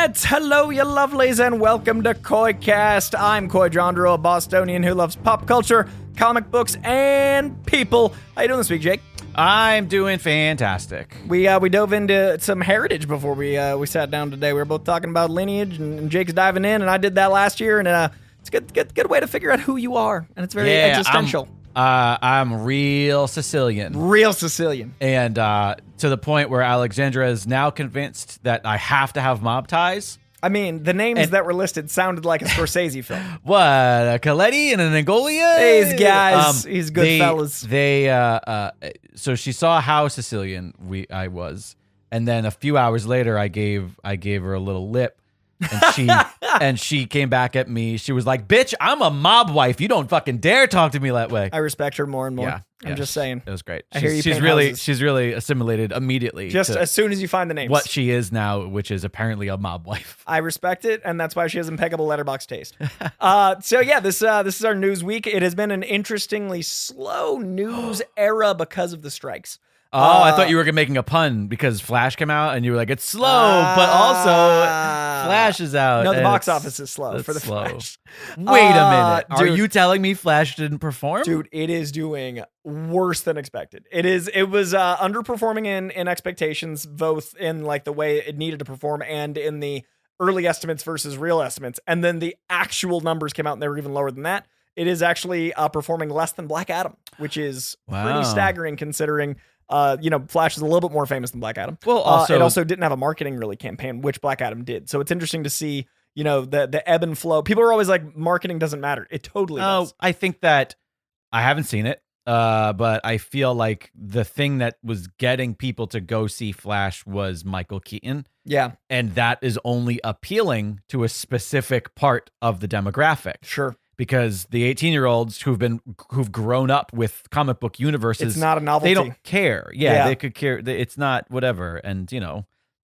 What? Hello, you lovelies, and welcome to KoiCast. I'm Koi Jandro, a Bostonian who loves pop culture, comic books, and people. How you doing this week, Jake? I'm doing fantastic. We dove into some heritage before we sat down today. We were both talking about lineage, and Jake's diving in, and I did that last year, and it's a good way to figure out who you are, and it's very existential. I'm real Sicilian. Real Sicilian. And to the point where Alexandra is now convinced that I have to have mob ties. I mean, the names that were listed sounded like a Scorsese film. What? A Coletti and an Angolia? These guys, he's good fellas. So she saw how Sicilian I was, and then a few hours later, I gave her a little lip, and she came back at me. She was like, "Bitch, I'm a mob wife. You don't fucking dare talk to me that way." I respect her more and more. Yeah, I'm just saying. It was great. She's really assimilated immediately. Just as soon as you find the names. What she is now, which is apparently a mob wife. I respect it, and that's why she has impeccable letterbox taste. So yeah, this is our news week. It has been an interestingly slow news era because of the strikes. Oh, I thought you were making a pun because Flash came out and you were like, it's slow, but also Flash is out. No, the box office is slow for the slow. Flash. Wait a minute. Are dude, you telling me Flash didn't perform? Dude, it is doing worse than expected. It was underperforming in expectations, both in like the way it needed to perform and in the early estimates versus real estimates. And then the actual numbers came out and they were even lower than that. It is actually performing less than Black Adam, which is pretty staggering considering Flash is a little bit more famous than Black Adam. Well, it also didn't have a marketing campaign, which Black Adam did. So it's interesting to see, the ebb and flow. People are always like, marketing doesn't matter. It totally does. I think that I haven't seen it, but I feel like the thing that was getting people to go see Flash was Michael Keaton. Yeah. And that is only appealing to a specific part of the demographic. Sure. Because the 18-year-olds who've grown up with comic book universes, it's not a novelty. They don't care. Yeah, they could care. It's not whatever. And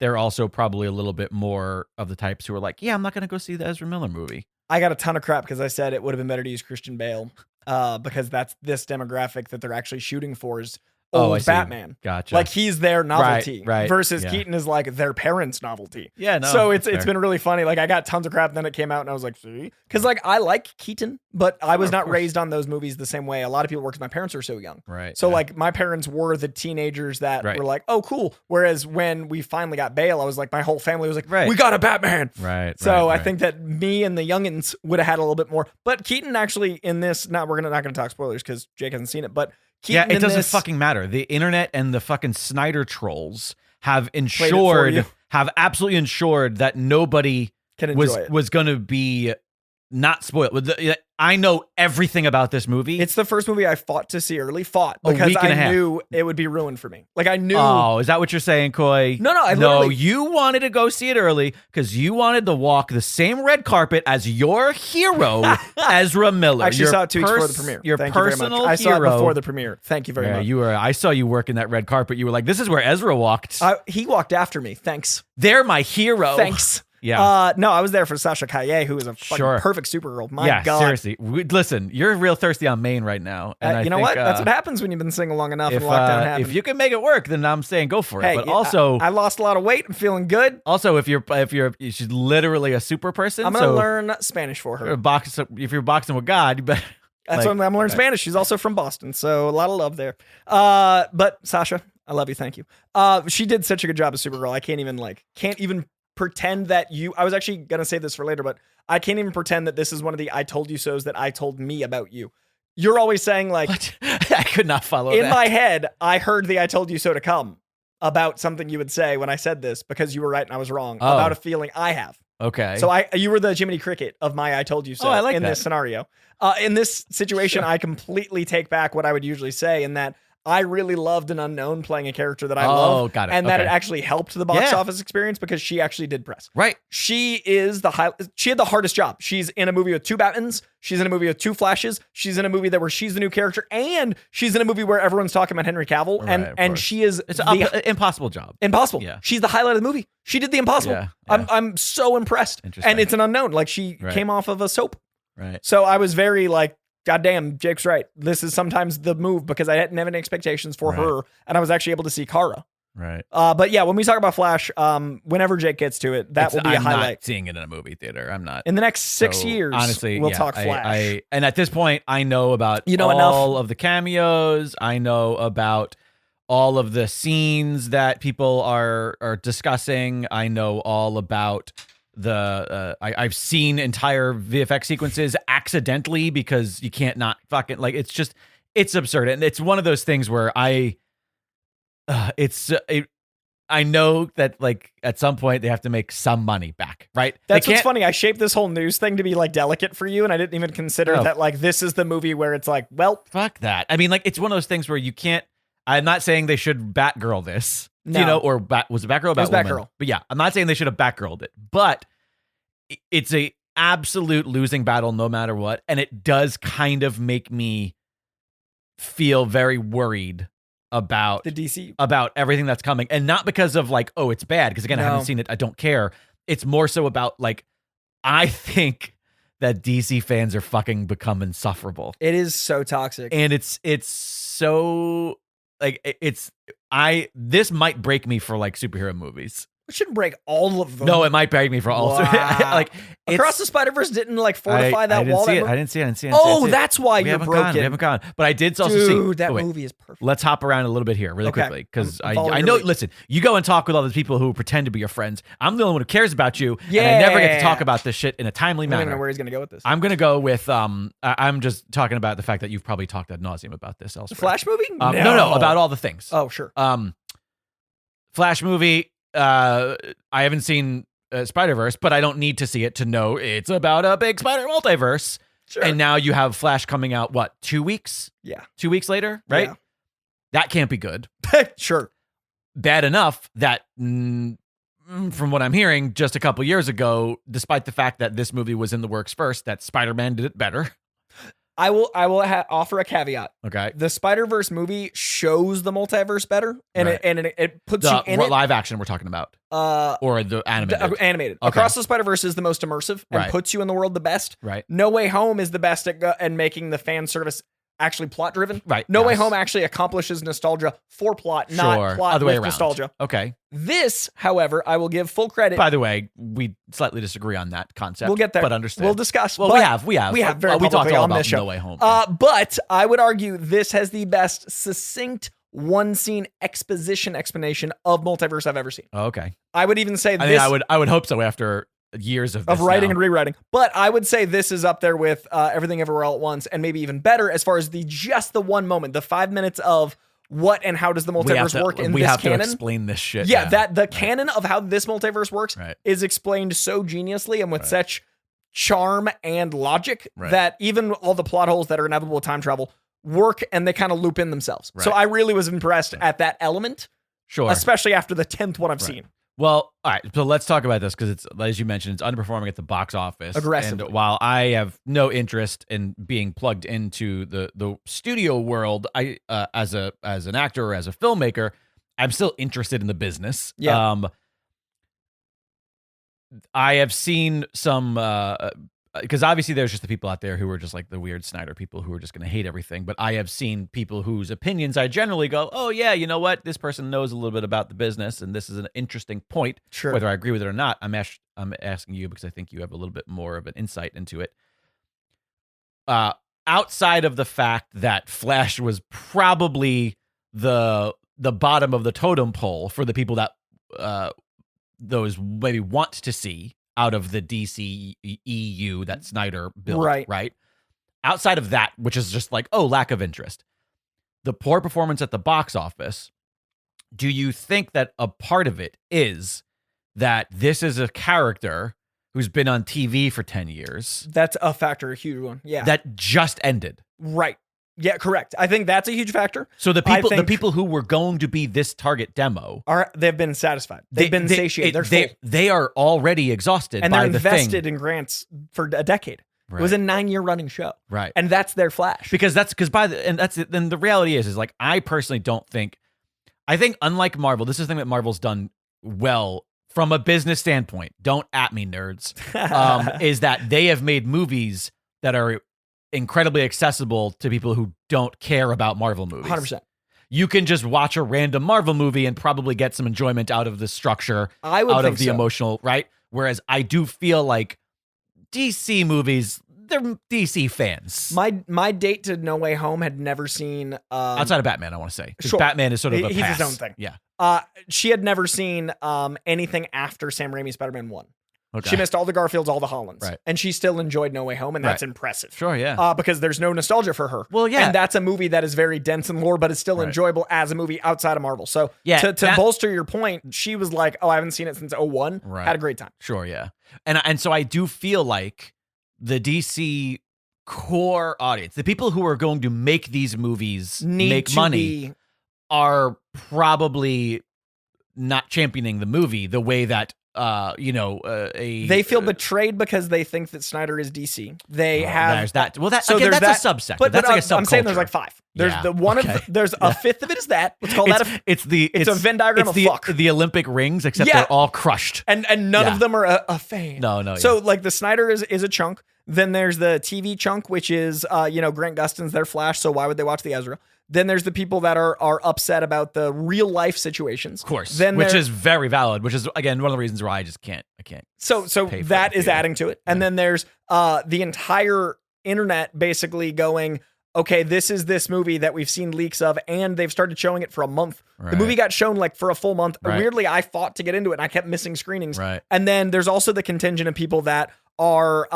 they're also probably a little bit more of the types who are like, yeah, I'm not going to go see the Ezra Miller movie. I got a ton of crap because I said it would have been better to use Christian Bale because that's this demographic that they're actually shooting for is old Batman. Gotcha. Like he's their novelty right, versus Keaton is like their parents' novelty. Yeah, no. So it's been really funny. Like I got tons of crap and then it came out and I was like, see? Because like I like Keaton, but I was not raised on those movies the same way. A lot of people were because my parents were so young. Right. So like my parents were the teenagers that were like, oh, cool. Whereas when we finally got Bale, I was like, my whole family was like, we got a Batman. Right. So I think that me and the youngins would have had a little bit more. But Keaton actually in this, we're not gonna talk spoilers because Jake hasn't seen it, but Keaton it doesn't fucking matter. The internet and the fucking Snyder trolls have absolutely ensured that nobody was going to be not spoiled. I know everything about this movie. It's the first movie I fought to see early. Because I knew it would be ruined for me. Like I knew. Oh, is that what you're saying, Koi? No, you wanted to go see it early because you wanted to walk the same red carpet as your hero, Ezra Miller. I actually saw it 2 weeks before the premiere. Your Thank you very much. I saw it before the premiere. Thank you very much. I saw you working that red carpet. You were like, this is where Ezra walked. He walked after me. Thanks. They're my hero. Thanks. Yeah. No, I was there for Sasha Calle, who is a fucking perfect Supergirl. My God. Seriously. Listen, you're real thirsty on Maine right now. And you know what? That's what happens when you've been single long enough and lockdown happens. If you can make it work, then I'm saying go for it. But also, I lost a lot of weight. I'm feeling good. Also, she's literally a super person. I'm gonna learn Spanish for her. If you're boxing with God, you better. That's what I'm learning Spanish. She's also from Boston, so a lot of love there. But Sasha, I love you. Thank you. She did such a good job as Supergirl. I can't even pretend that I was actually going to save this for later, but I can't even pretend that this is one of the I told you so's that I told me about you. You're always saying like, what? I could not follow in my head. I heard the I told you so to come about something you would say when I said this because you were right and I was wrong about a feeling I have. Okay. So you were the Jiminy Cricket of my I told you so in this scenario. In this situation, I completely take back what I would usually say in that I really loved an unknown playing a character that I love. Got it. And that it actually helped the box office experience because she actually did press. Right. She had the hardest job. She's in a movie with 2 Batmans. She's in a movie with 2 Flashes. She's in a movie where she's the new character. And she's in a movie where everyone's talking about Henry Cavill. And she is... It's an impossible job. Impossible. Yeah. She's the highlight of the movie. She did the impossible. Yeah. I'm so impressed. And it's an unknown. Like she came off of a soap. Right. So I was very like, God damn, Jake's right. This is sometimes the move because I didn't have any expectations for her, and I was actually able to see Kara. Right. But yeah, when we talk about Flash, whenever Jake gets to it, that will be a I'm highlight. not seeing it in a movie theater. I'm not. In the next 6 So, years, honestly, we'll yeah, talk Flash. And at this point, I know about You know all of the cameos. I know about all of the scenes that people are discussing. I know all about I've seen entire VFX sequences accidentally because you can't not fucking like. It's absurd, and it's one of those things where I know that like at some point they have to make some money back, right? That's what's funny. I shaped this whole news thing to be like delicate for you, and I didn't even consider Oh. that like this is the movie where it's like, well, Fuck that. I mean, like it's one of those things where you can't. I'm not saying they should Batgirl this, No. you know, or was it Batgirl? Or It was Batwoman? Batgirl. But yeah, I'm not saying they should have Batgirled it, but it's a absolute losing battle no matter what, and it does kind of make me feel very worried about the DC. about everything that's coming, and not because of like, oh, it's bad, because again, I No. haven't seen it, I don't care. It's more so about like, I think that DC fans are fucking become insufferable, It is so toxic. and it's so like this might break me for like superhero movies. It shouldn't break all of them. No, it might break me for all. Wow. Like Across the Spider-Verse didn't like fortify that I didn't wall. see that it. I didn't see it. Oh, that's why we you're haven't broken. gone. We haven't gone. But I did also see. Dude, that oh, wait. movie is perfect. Let's hop around a little bit here really Okay. quickly, because I'm following I your know, lead. listen, you go and talk with all the people who pretend to be your friends. I'm the only one who cares about you, and I never get to Yeah. talk about this shit in a timely I don't even know manner. where he's gonna go with this. I'm going to go with, I'm just talking about the fact that you've probably talked ad nauseum about this The elsewhere. Flash movie? No, about all the things. Oh, sure. Flash movie, I haven't seen Spider-Verse, but I don't need to see it to know it's about a big spider multiverse. Sure. And now you have Flash coming out, what, 2 weeks? Yeah. 2 weeks later, right? Yeah. That can't be good. Sure. Bad enough that, from what I'm hearing, just a couple years ago, despite the fact that this movie was in the works first, that Spider-Man did it better. I will offer a caviat. Okay. The Spider-Verse movie shows the multiverse better, and Right. it puts you in what it. live action we're talking about, or the animated. Animated. Okay. Across the Spider-Verse is the most immersive and Right. puts you in the world the best. Right. No Way Home is the best at making the fan service actually plot driven. Right. No Way yes. Home actually accomplishes nostalgia for plot, Sure. not plot Other way with around. nostalgia. Okay. This, however, I will give full credit. By the way, we slightly disagree on that concept. We'll get there. But understand. We'll discuss. Well, but we have we have very we talked publicly all on about this show. No Way Home. But I would argue this has the best succinct one scene explanation of multiverse I've ever seen. Okay. I would even say I this mean, I would hope so after years of this writing now. and rewriting. But I would say this is up there with Everything Everywhere All at Once, and maybe even better as far as the one moment, the 5 minutes of what and how does the multiverse work in we this have canon. to explain this shit. Yeah, that the canon of how this multiverse works Right. is explained so geniusly and with Right. such charm and logic Right. that even all the plot holes that are inevitable with time travel work, and they kind of loop in themselves. So Right. I really was impressed at that element, Sure. especially after the 10th one I've Right. seen. Well, all right. So let's talk about this because it's, as you mentioned, it's underperforming at the box office. Aggressively. And while I have no interest in being plugged into the studio world, I as an actor or as a filmmaker, I'm still interested in the business. Yeah. I have seen some because obviously there's just the people out there who are just like the weird Snyder people who are just going to hate everything. But I have seen people whose opinions I generally go, oh yeah, you know what? This person knows a little bit about the business, and this is an interesting point. Sure. Whether I agree with it or not, I'm asking you because I think you have a little bit more of an insight into it. Outside of the fact that Flash was probably the bottom of the totem pole for the people that those maybe want to see out of the DC EU that Snyder built, right? Outside of that, which is just like, oh, lack of interest. The poor performance at the box office, do you think that a part of it is that this is a character who's been on TV for 10 years? That's a factor, a huge one. Yeah. That just ended. Right. Yeah, correct. I think that's a huge factor. So the I people think- who were going to be this target demo, They've been satisfied. They've been satiated. They're full. they are already exhausted And by they're the invested thing. in grants for a decade. Right. It was a 9-year running show. Right. And that's their Flash. Because then the reality is like, I personally don't think, I think unlike Marvel, this is the thing that Marvel's done well from a business standpoint. Don't at me, nerds. Is that they have made movies that are incredibly accessible to people who don't care about Marvel movies. 100%. you can just watch a random Marvel movie and probably get some enjoyment out of the structure, I would out think of the so. emotional, right? Whereas I do feel like DC movies, they're DC fans. My date to No Way Home had never seen Outside of Batman, I want to say. Because Sure. Batman is sort of a He's pass. his own thing. Yeah. She had never seen anything after Sam Raimi's Spider-Man 1. Okay. She missed all the Garfields, all the Hollands. Right. And she still enjoyed No Way Home, and that's impressive. Sure, yeah. Because there's no nostalgia for her. Well, yeah. And that's a movie that is very dense in lore, but is still enjoyable as a movie outside of Marvel. So Yeah, to bolster your point, she was like, oh, I haven't seen it since 01. Right. Had a great time. Sure, yeah. And so I do feel like the DC core audience, the people who are going to make these movies make money, are probably not championing the movie the way that they feel betrayed because they think that Snyder is DC. They have there's that. Well, that so again, there's that's that, a subsect. But That's like a subculture. I'm saying there's like 5. There's Yeah, the one okay. of there's a fifth of it is that. Let's call that it's a Venn diagram of fuck. the Olympic rings, except Yeah. they're all crushed. And none of them are a fan. No. So like the Snyder is a chunk. Then there's the TV chunk, which is Grant Gustin's their Flash. So why would they watch the Ezra? Then there's the people that are upset about the real life situations. Of course. Then which is very valid, which is again one of the reasons why I can't. So pay for that the is theater. adding to it. And then there's the entire internet basically going, okay, this is this movie that we've seen leaks of, and they've started showing it for a month. Right. The movie got shown like for a full month. Right. Weirdly, I fought to get into it, and I kept missing screenings. Right. And then there's also the contingent of people that are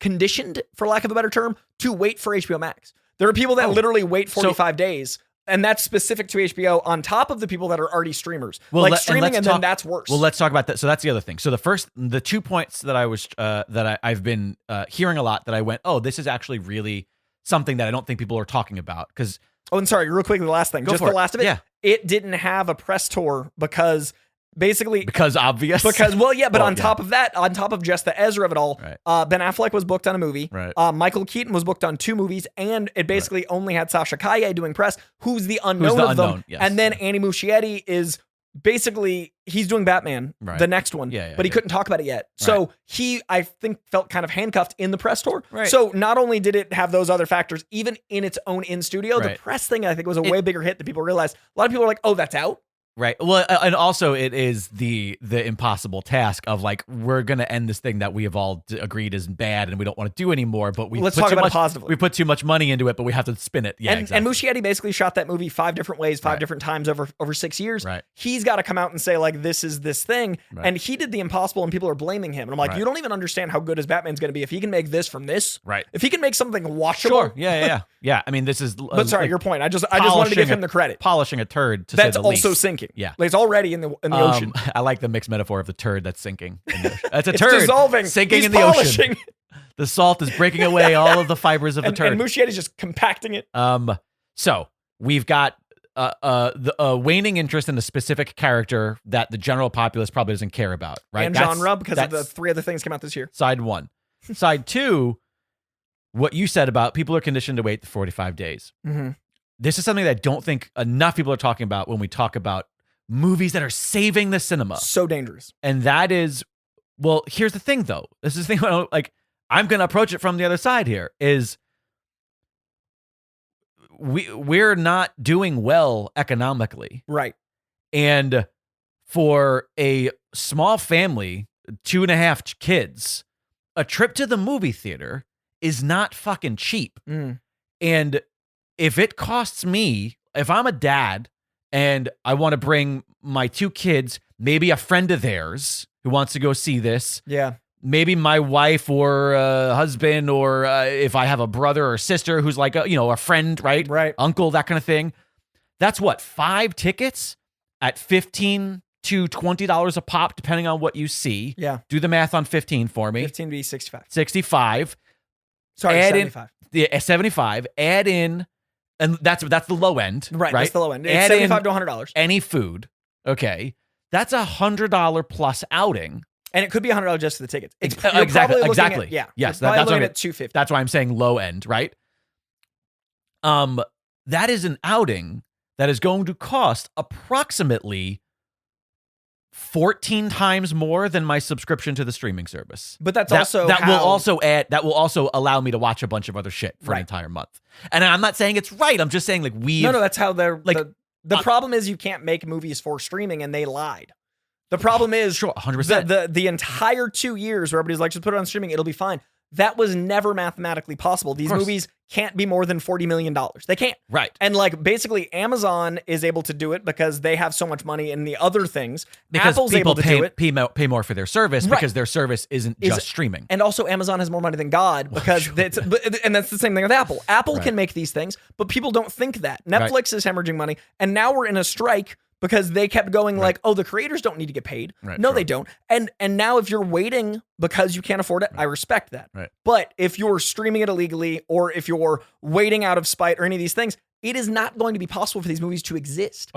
conditioned, for lack of a better term, to wait for HBO Max. There are people that literally wait 45 days. And that's specific to HBO on top of the people that are already streamers. Streaming, and then that's worse. Well, let's talk about that. So that's the other thing. So the 2 points that I was I've been hearing a lot that I went, oh, this is actually really something that I don't think people are talking about. Because and sorry, real quickly, the last thing, just the last of it. Yeah. It didn't have a press tour because basically obvious. On top of that, on top of just the Ezra of it all, Right. Ben Affleck was booked on a movie. Right. Michael Keaton was booked on 2 movies, and it basically only had Sasha Kaye doing press, who's the unknown of them. Yes. And then Andy Muschietti is basically, he's doing Batman, Right. the next one, but he couldn't talk about it yet. So he, I think, felt kind of handcuffed in the press tour. Right. So not only did it have those other factors, even in its own in studio, the Right. press thing I think was a way bigger hit than people realized. A lot of people are like, oh, that's out. Right. Well, and also it is the impossible task of like, we're going to end this thing that we have all agreed is bad and we don't want to do anymore, but Let's talk about it positively. We put too much money into it, but we have to spin it. Yeah, and Muschietti basically shot that movie 5 different ways, 5 different times over 6 years. Right. He's got to come out and say like, this is this thing. Right. And he did the impossible and people are blaming him. And I'm like, you don't even understand how good his Batman's going to be if he can make this from this. Right. If he can make something watchable. Sure. Yeah. Yeah. I mean, this is. But sorry, your point. I just wanted to give him the credit. Polishing a turd to that's say the least. also sinking. Yeah. Like, it's already in the ocean. I like the mixed metaphor of the turd that's sinking. In the ocean. That's a It's turd dissolving. sinking He's in the polishing. ocean. The salt is breaking away all of the fibers of the turd. And Muschietti's just compacting it. So we've got the waning interest in a specific character that the general populace probably doesn't care about, right? And genre, because of the 3 other things came out this year. Side 1. Side 2, what you said about people are conditioned to wait the 45 days. Mm-hmm. This is something that I don't think enough people are talking about when we talk about movies that are saving the cinema. So dangerous. And that is, well, here's the thing though. This is the thing, like, I'm going to approach it from the other side here, is we're not doing well economically. Right. And for a small family, 2.5 kids, a trip to the movie theater is not fucking cheap. Mm. And if it costs me, if I'm a dad and I want to bring my 2 kids, maybe a friend of theirs who wants to go see this. Yeah. Maybe my wife or husband, or if I have a brother or sister who's like a friend, right? Right. Uncle, that kind of thing. That's what, 5 tickets at $15 to $20 a pop, depending on what you see. Yeah. Do the math on 15 for me. 15 be 65. 65. Sorry, add 75. In 75. Add in, and that's the low end. Right. That's the low end. It's Add $75 in to $100. any food. Okay. That's $100 plus outing. And it could be $100 just for the tickets. It's Exactly. Yeah. Yes. That's That's looking what at $250. That's why I'm saying low end, right? That is an outing that is going to cost approximately 14 times more than my subscription to the streaming service. But that's that will also allow me to watch a bunch of other shit for an entire month. And I'm not saying it's right. I'm just saying like No, that's how they're like. The problem is you can't make movies for streaming, and they lied. The problem is, sure, 100%. The entire 2 years where everybody's like, just put it on streaming, it'll be fine. That was never mathematically possible. These movies can't be more than $40 million. They can't. Right. And like basically Amazon is able to do it because they have so much money in the other things. Because Apple's people able to do it. pay more for their service because their service isn't just streaming. And also Amazon has more money than God because and that's the same thing with Apple. Apple can make these things, but people don't think that. Netflix is hemorrhaging money. And now we're in a strike because they kept going like, oh, the creators don't need to get paid. No, they don't. And now if you're waiting because you can't afford it, I respect that. But if you're streaming it illegally or if you're waiting out of spite or any of these things, it is not going to be possible for these movies to exist.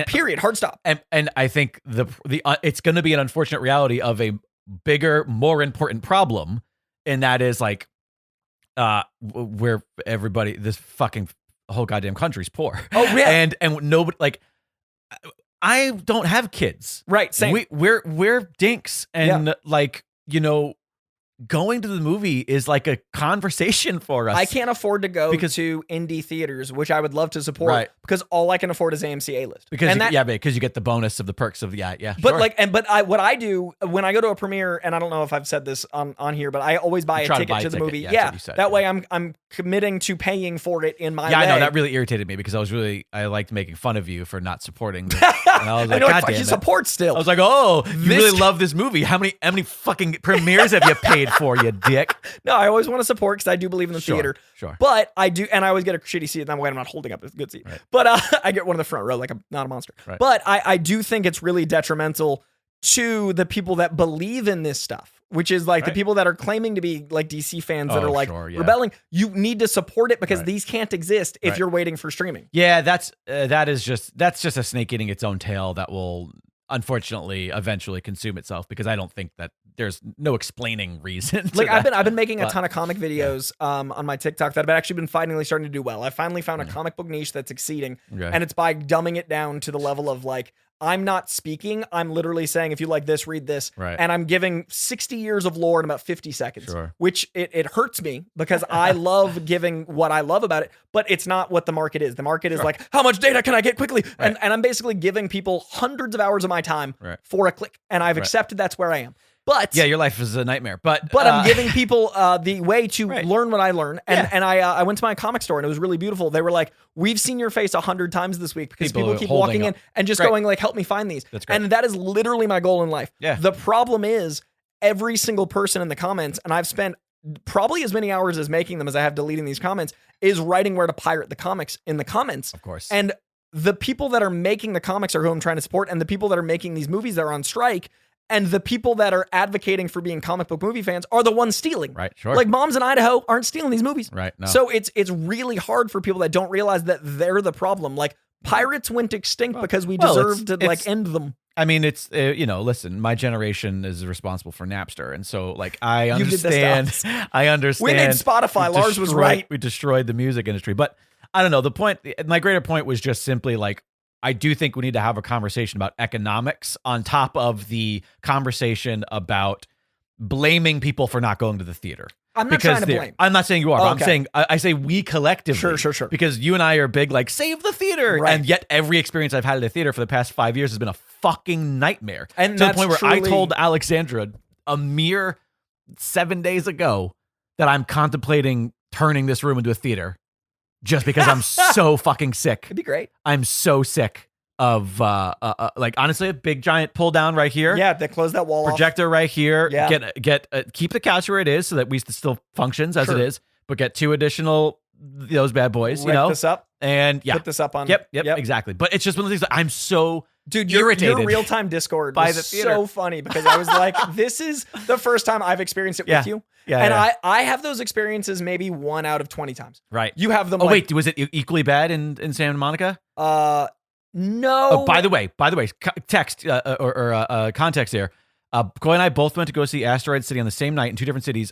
Period. Hard stop. And I think the it's going to be an unfortunate reality of a bigger, more important problem, and that is like where everybody, this fucking whole goddamn country's poor. Oh yeah. And nobody like. I don't have kids. Right, same. We're dinks, and like, you know, going to the movie is like a conversation for us. I can't afford to go to indie theaters, which I would love to support, because all I can afford is AMC A-list. Because you get the bonus of the perks of But sure. what I do when I go to a premiere, and I don't know if I've said this on here, but I always buy a ticket to the movie. That way I'm committing to paying for it in my way. I know that really irritated me because I liked making fun of you for not supporting this. And I was like, God damn it. Support still. I was like, oh, you really love this movie. How many fucking premieres have you paid for, you dick? No, I always want to support because I do believe in the theater. Sure. But I do, and I always get a shitty seat. That way I'm not holding up a good seat. But I get one in the front row, like I'm not a monster. But I do think it's really detrimental to the people that believe in this stuff, which is like the people that are claiming to be like DC fans that are like rebelling. You need to support it because these can't exist if you're waiting for streaming. Yeah, that's just a snake eating its own tail that will unfortunately eventually consume itself, because I don't think that there's no explaining reason. Like I've been making a ton of comic videos on my TikTok that have actually been finally starting to do well. I finally found a comic book niche that's exceeding, and it's by dumbing it down to the level of like, I'm not speaking. I'm literally saying, if you like this, read this. And I'm giving 60 years of lore in about 50 seconds, which it hurts me because I love giving what I love about it, but it's not what the market is. The market is like, how much data can I get quickly? And I'm basically giving people hundreds of hours of my time for a click. And I've accepted that's where I am. But yeah, your life is a nightmare. But I'm giving people the way to learn what I learn. And I went to my comic store and it was really beautiful. They were like, we've seen your face 100 times this week because people keep walking in and just going like, help me find these. And that is literally my goal in life. The problem is every single person in the comments, and I've spent probably as many hours as making them as I have deleting these comments, is writing where to pirate the comics in the comments. Of course. And the people that are making the comics are who I'm trying to support, and the people that are making these movies that are on strike, and the people that are advocating for being comic book movie fans are the ones stealing. Like moms in Idaho aren't stealing these movies. No. So it's really hard for people that don't realize that they're the problem. Like pirates went extinct because we deserve to like end them. I mean, it's, listen, my generation is responsible for Napster. And so like, I understand. We made Spotify. Lars was right. We destroyed the music industry. But I don't know. My greater point was just simply like, I do think we need to have a conversation about economics on top of the conversation about blaming people for not going to the theater. I'm not trying to blame. I'm not saying you are. But I say we collectively. Sure. Because you and I are big, like, save the theater. And yet every experience I've had at a theater for the past 5 years has been a fucking nightmare. And to the point where I told Alexandra a mere 7 days ago that I'm contemplating turning this room into a theater. Just because I'm so fucking sick. It'd be great. I'm so sick of like honestly a big giant pull down right here. Yeah, they close that wall projector off. Right here. Yeah. Get keep the couch where it is so that we still functions as it is, but get 2 additional those bad boys. Rip this up and put this up on. Yep, exactly. But it's just one of the things that I'm so irritated. Your real-time Discord by was the theater. So funny because I was like, this is the first time I've experienced it with you. And I have those experiences maybe 1 out of 20 times. Right. You have them. Oh, wait, was it equally bad in Santa Monica? No. Oh, by the way, text or context there. Coy and I both went to go see Asteroid City on the same night in 2 different cities.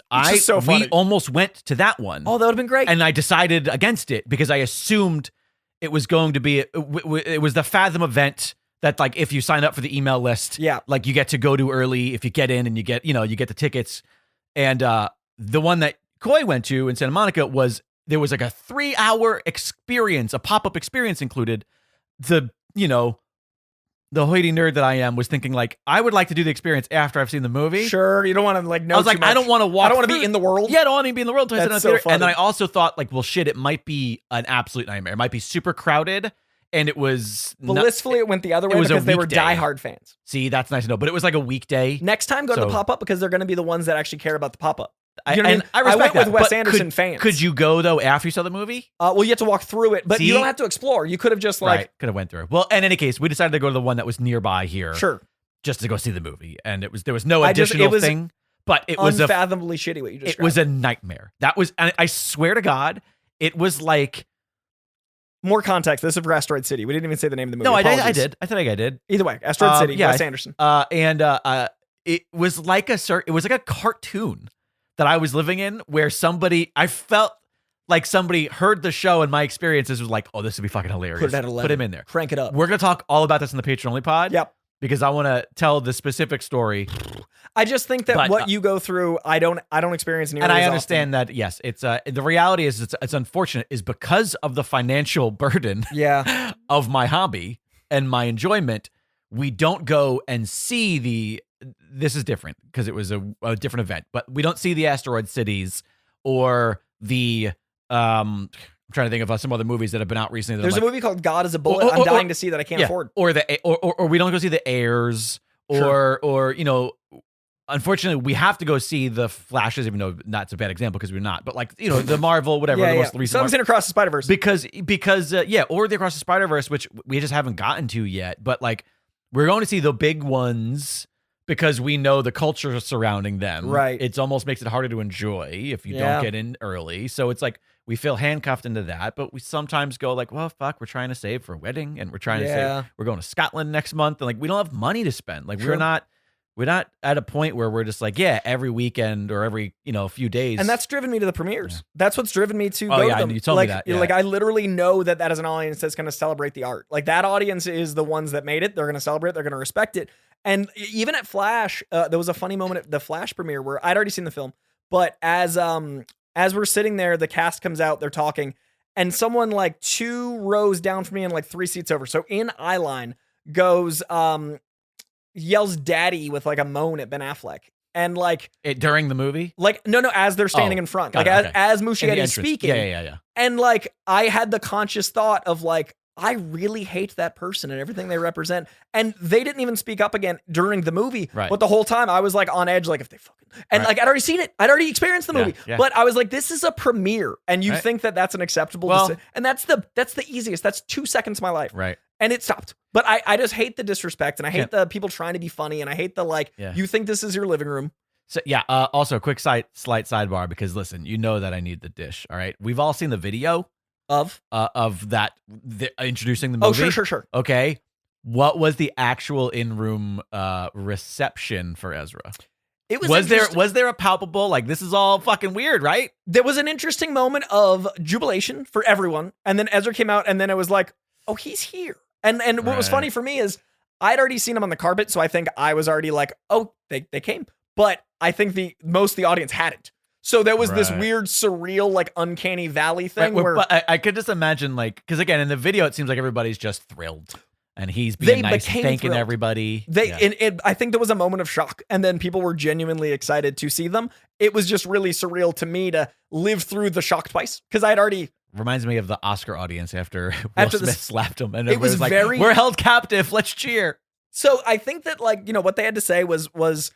We almost went to that one. Oh, that would have been great. And I decided against it because I assumed it was going to be, it was the Fathom event that like if you sign up for the email list, Yeah. like you get to go to early if you get in and you get the tickets. And the one that Koi went to in Santa Monica there was like a 3-hour experience, a pop-up experience included. The hoity nerd that I am was thinking like, I would like to do the experience after I've seen the movie. Sure, you don't want to like know. I was like, I don't want to walk. I don't want to be in the world. Yeah, I don't want to be in the world. That's so funny. And then I also thought like, well, shit, it might be an absolute nightmare. It might be super crowded. And it was blissfully, it went the other way because they were diehard fans. See, that's nice to know. But it was like a weekday. Next time, go to the pop up because they're going to be the ones that actually care about the pop up. You know what I mean? I respect went that. with Wes Anderson fans. Could you go though after you saw the movie? Well, you have to walk through it, but See? you don't have to explore. You could have just like could have went through. Well, in any case, we decided to go to the one that was nearby here. Sure. Just to go see the movie, and there was no additional thing. But it was unfathomably shitty what you described. It was a nightmare. That was, and I swear to God, it was like. More context. This is for Asteroid City. We didn't even say the name of the movie. No, I did. I think I did. Either way, Asteroid City. Wes Anderson. It was like a cartoon that I was living in, where I felt like somebody heard the show, and my experiences was like, oh, this would be fucking hilarious. Put it at 11. Put him in there. Crank it up. We're gonna talk all about this in the Patreon only pod. Yep. Because I want to tell the specific story. I just think that what you go through, I don't experience nearly as And I understand that, yes, it's the reality is it's unfortunate is because of the financial burden of my hobby and my enjoyment, we don't go and see this is different because it was a different event, but we don't see the Asteroid Cities or the I'm trying to think of some other movies that have been out recently. There's a movie called God is a Bullet. I'm dying to see that I can't afford. Or we don't go see the Heirs or unfortunately we have to go see the Flashes, even though that's a bad example because we're not. But like the Marvel whatever. The most recent Something's in Across the Spider-Verse because or the Across the Spider-Verse, which we just haven't gotten to yet. But like we're going to see the big ones because we know the culture surrounding them. Right. It almost makes it harder to enjoy if you don't get in early. So it's like. We feel handcuffed into that, but we sometimes go like, well, fuck, we're trying to save for a wedding and we're trying to save. We're going to Scotland next month. And like, we don't have money to spend. Like we're not at a point where we're just like, every weekend or every, few days. And that's driven me to the premieres. Yeah. That's what's driven me to go to them. You told me that. Yeah. Like I literally know that is an audience that's going to celebrate the art. Like that audience is the ones that made it. They're going to celebrate. They're going to respect it. And even at Flash, there was a funny moment at the Flash premiere where I'd already seen the film, but as we're sitting there, the cast comes out, they're talking, and someone like 2 rows down from me and like 3 seats over. So in eye line goes, yells daddy with like a moan at Ben Affleck. And like during the movie? Like, no, as they're standing in front. Like as Muschietti is speaking. Yeah. And like I had the conscious thought of like, I really hate that person and everything they represent. And they didn't even speak up again during the movie. Right. But the whole time I was like on edge, like if they fucking, and like I'd already seen it. I'd already experienced the movie, but I was like, this is a premiere. And you think that that's an acceptable decision. And that's the easiest. That's 2 seconds of my life. Right. And it stopped. But I just hate the disrespect and I hate the people trying to be funny. And I hate the like, you think this is your living room. So also quick slight sidebar, because listen, you know that I need the dish. All right. We've all seen the video. Of that introducing the movie. Oh, sure. Okay. What was the actual in-room reception for Ezra? It was there a palpable like this is all fucking weird, right? There was an interesting moment of jubilation for everyone, and then Ezra came out, and then it was like, oh, he's here. And what was funny for me is I'd already seen him on the carpet, so I think I was already like, oh, they came. But I think most of the audience hadn't. So there was this weird, surreal, like uncanny valley thing where but I could just imagine, like, because again, in the video, it seems like everybody's just thrilled and he's being nice, thanking thrilled. Everybody. I think there was a moment of shock, and then people were genuinely excited to see them. It was just really surreal to me to live through the shock twice because I'd already. Reminds me of the Oscar audience after Will Smith slapped him, and it was like, very. We're held captive. Let's cheer. So I think that what they had to say was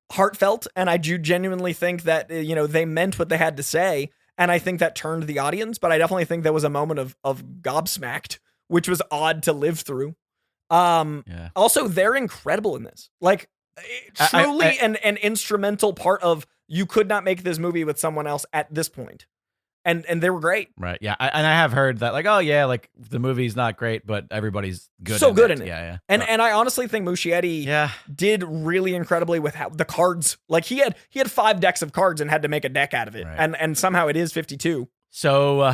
heartfelt, and I do genuinely think that they meant what they had to say, and I think that turned the audience, but I definitely think there was a moment of gobsmacked, which was odd to live through. Also, they're incredible in this, like truly an instrumental part of you could not make this movie with someone else at this point. And they were great. Right. Yeah. And I have heard that, like, oh, yeah, like the movie's not great, but everybody's good. So good in it. Yeah. And I honestly think Muschietti did really incredibly with the cards. Like he had 5 decks of cards and had to make a deck out of it. Right. And somehow it is 52. So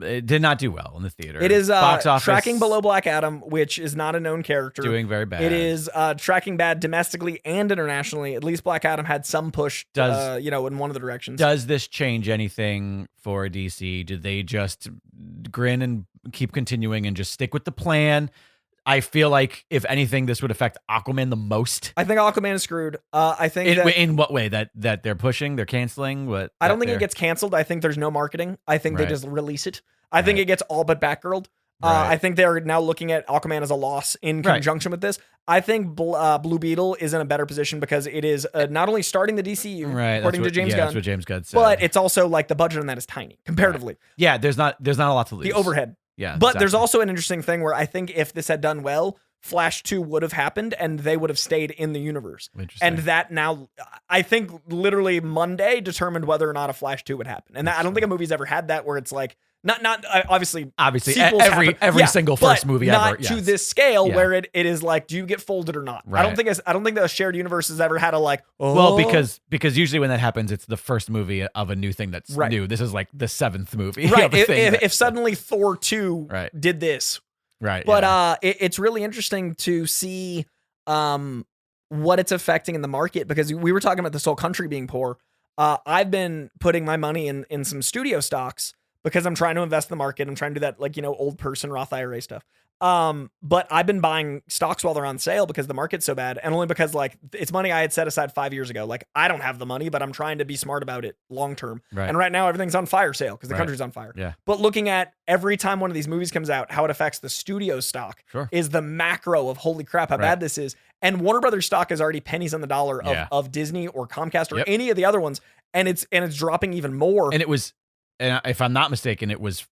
it did not do well in the theater. It is box office tracking below Black Adam, which is not a known character. doing very bad. It is tracking bad domestically and internationally. At least Black Adam had some push, in one of the directions. Does this change anything for DC? Did they just grin and keep continuing and just stick with the plan? I feel like, if anything, this would affect Aquaman the most. I think Aquaman is screwed. I think in what way? That they're pushing, they're canceling? What? I don't think it gets canceled. I think there's no marketing. I think they just release it. I think it gets all but Batgirled. I think they're now looking at Aquaman as a loss in conjunction with this. I think Blue Beetle is in a better position because it is not only starting the DCU, according to James Gunn. That's what James Gunn said. But it's also like the budget on that is tiny comparatively. Yeah, there's not a lot to lose. The overhead. Yeah, but there's also an interesting thing where I think if this had done well, Flash 2 would have happened and they would have stayed in the universe. And that now, I think literally Monday determined whether or not a Flash 2 would happen. And I don't think a movie's ever had that where it's like, not obviously every single first movie ever. Not to this scale where it is like, do you get folded or not? Right. I don't think that a shared universe has ever had a like, well, because usually when that happens, it's the first movie of a new thing that's new. This is like the 7th movie. Right. If suddenly Thor 2 did this. Right. But it's really interesting to see what it's affecting in the market, because we were talking about this whole country being poor. I've been putting my money in some studio stocks because I'm trying to invest in the market. I'm trying to do that, old person Roth IRA stuff. But I've been buying stocks while they're on sale because the market's so bad, and only because it's money I had set aside 5 years ago. I don't have the money, but I'm trying to be smart about it long term. Right. And right now everything's on fire sale because the country's on fire. Yeah. But looking at every time one of these movies comes out, how it affects the studio stock is the macro of holy crap, how bad this is. And Warner Brothers stock is already pennies on the dollar of Disney or Comcast or any of the other ones, and it's dropping even more. And it was, and if I'm not mistaken, it was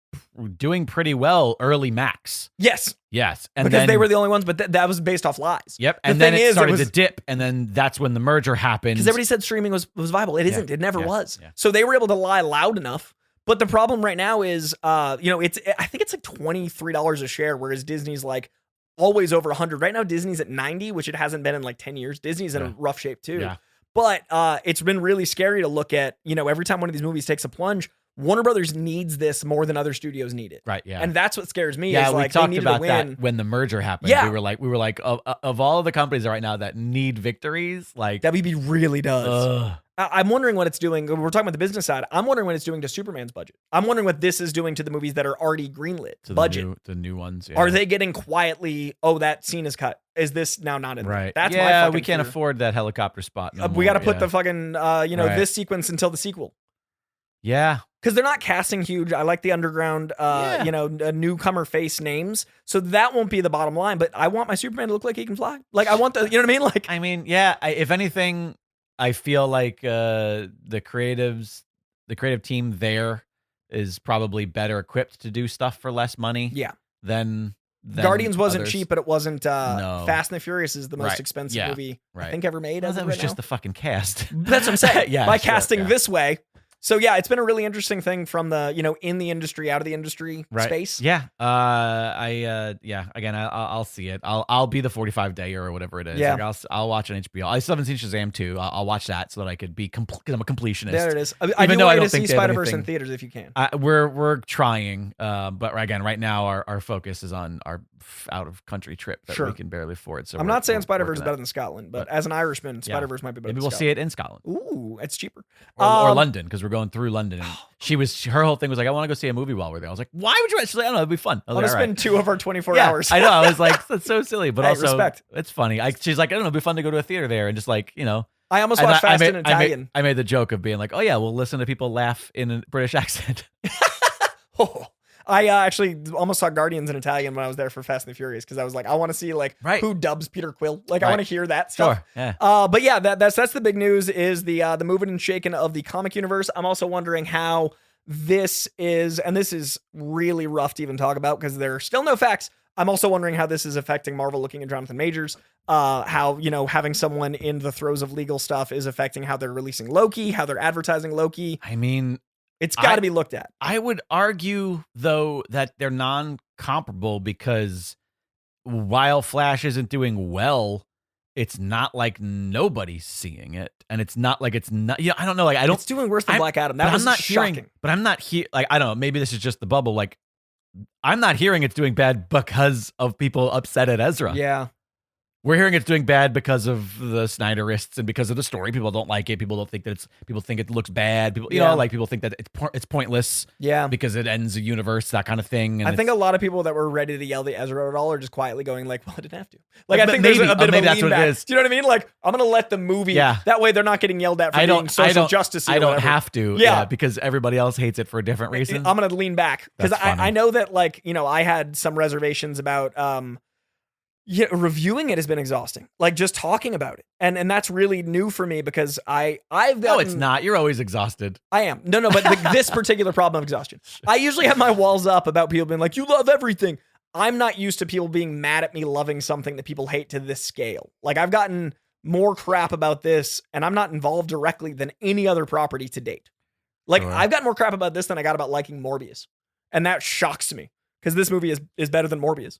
doing pretty well early Max. Yes. And because then they were the only ones, but that was based off lies. Yep. And then it started to dip, and then that's when the merger happened. Because everybody said streaming was viable. It isn't. It never was. Yeah. So they were able to lie loud enough. But the problem right now is, I think it's like $23 a share, whereas Disney's like always over 100. Right now, Disney's at 90, which it hasn't been in like 10 years. Disney's in a rough shape too. Yeah. But it's been really scary to look at, every time one of these movies takes a plunge, Warner Brothers needs this more than other studios need it. Right, yeah. And that's what scares me. Yeah, is we like talked they needed about to win. that when the merger happened. Yeah. We were like, of all of the companies right now that need victories, like WB really does. I'm wondering what it's doing. We're talking about the business side. I'm wondering what it's doing to Superman's budget. I'm wondering what this is doing to the movies that are already greenlit. To budget. The new ones. Yeah. Are they getting quietly, that scene is cut? Is this now not in there? Right. That's my fucking we can't fear. afford that helicopter spot. We got to put the fucking, this sequence until the sequel. Yeah. Because they're not casting huge. I like the underground, newcomer face names. So that won't be the bottom line. But I want my Superman to look like he can fly. Like I want the, you know what I mean? Like, I mean, yeah. If anything, I feel like the creative team there is probably better equipped to do stuff for less money. Yeah. Than Guardians wasn't others. cheap, but it wasn't. No. Fast and the Furious is the most expensive movie I think ever made. That was just the fucking cast. That's what I'm saying. By casting yeah. this way. So yeah, it's been a really interesting thing from the, in the industry, out of the industry space. Yeah. Again, I'll see it. I'll be the 45 day or whatever it is. Yeah. Like I'll watch on HBO. I still haven't seen Shazam 2. I'll watch that so that I could be because I'm a completionist. There it is. I do want you to see Spider-Verse in theaters if you can. We're trying, but again, right now our focus is on our out of country trip that we can barely afford. So I'm not saying Spider-Verse is better than Scotland, but as an Irishman, Spider-Verse might be better. Maybe we'll see it in Scotland. Ooh, it's cheaper. Or London, because we're going through London. And her whole thing was like, I want to go see a movie while we're there. I was like, why would you? She's like, I don't know, it'd be fun. I was want to spend 2 of our 24 hours. I know. I was like, that's so silly, but also respect. It's funny. She's like, I don't know, it'd be fun to go to a theater there and just like, I almost watched Fast in Italian. I made the joke of being like, oh yeah, we'll listen to people laugh in a British accent. I actually almost saw Guardians in Italian when I was there for Fast and the Furious because I was like, I want to see who dubs Peter Quill. I want to hear that stuff. Sure. Yeah. But yeah, that's the big news is the moving and shaking of the comic universe. I'm also wondering how this is, and this is really rough to even talk about because there are still no facts. I'm also wondering how this is affecting Marvel looking at Jonathan Majors. How, having someone in the throes of legal stuff is affecting how they're releasing Loki, how they're advertising Loki. I mean, it's got to be looked at. I would argue, though, that they're non-comparable because while Flash isn't doing well, it's not like nobody's seeing it, and it's not like it's not. Yeah, I don't know. Like I don't. It's doing worse than Black Adam. That was shocking. But I'm not here. Like I don't know. Maybe this is just the bubble. Like I'm not hearing it's doing bad because of people upset at Ezra. Yeah. We're hearing it's doing bad because of the Snyderists and because of the story. People don't like it. People don't think that people think it looks bad. People, you know, like people think that it's pointless. Yeah. Because it ends a universe, that kind of thing. And I think a lot of people that were ready to yell the Ezra at all are just quietly going like, well, I didn't have to. Like, I think maybe, there's a bit of a that's lean what back. it is. Do you know what I mean? Like, I'm going to let the movie. Yeah. That way they're not getting yelled at for being social justice. I don't have to. Yeah. Because everybody else hates it for a different reason. I'm going to lean back. Because I know that, like, you know, I had some reservations about, reviewing it has been exhausting. Like just talking about it. And that's really new for me because I've gotten... No, it's not. You're always exhausted. I am. No, but this particular problem of exhaustion. I usually have my walls up about people being like, you love everything. I'm not used to people being mad at me loving something that people hate to this scale. Like I've gotten more crap about this and I'm not involved directly than any other property to date. Like I've gotten more crap about this than I got about liking Morbius. And that shocks me because this movie is better than Morbius.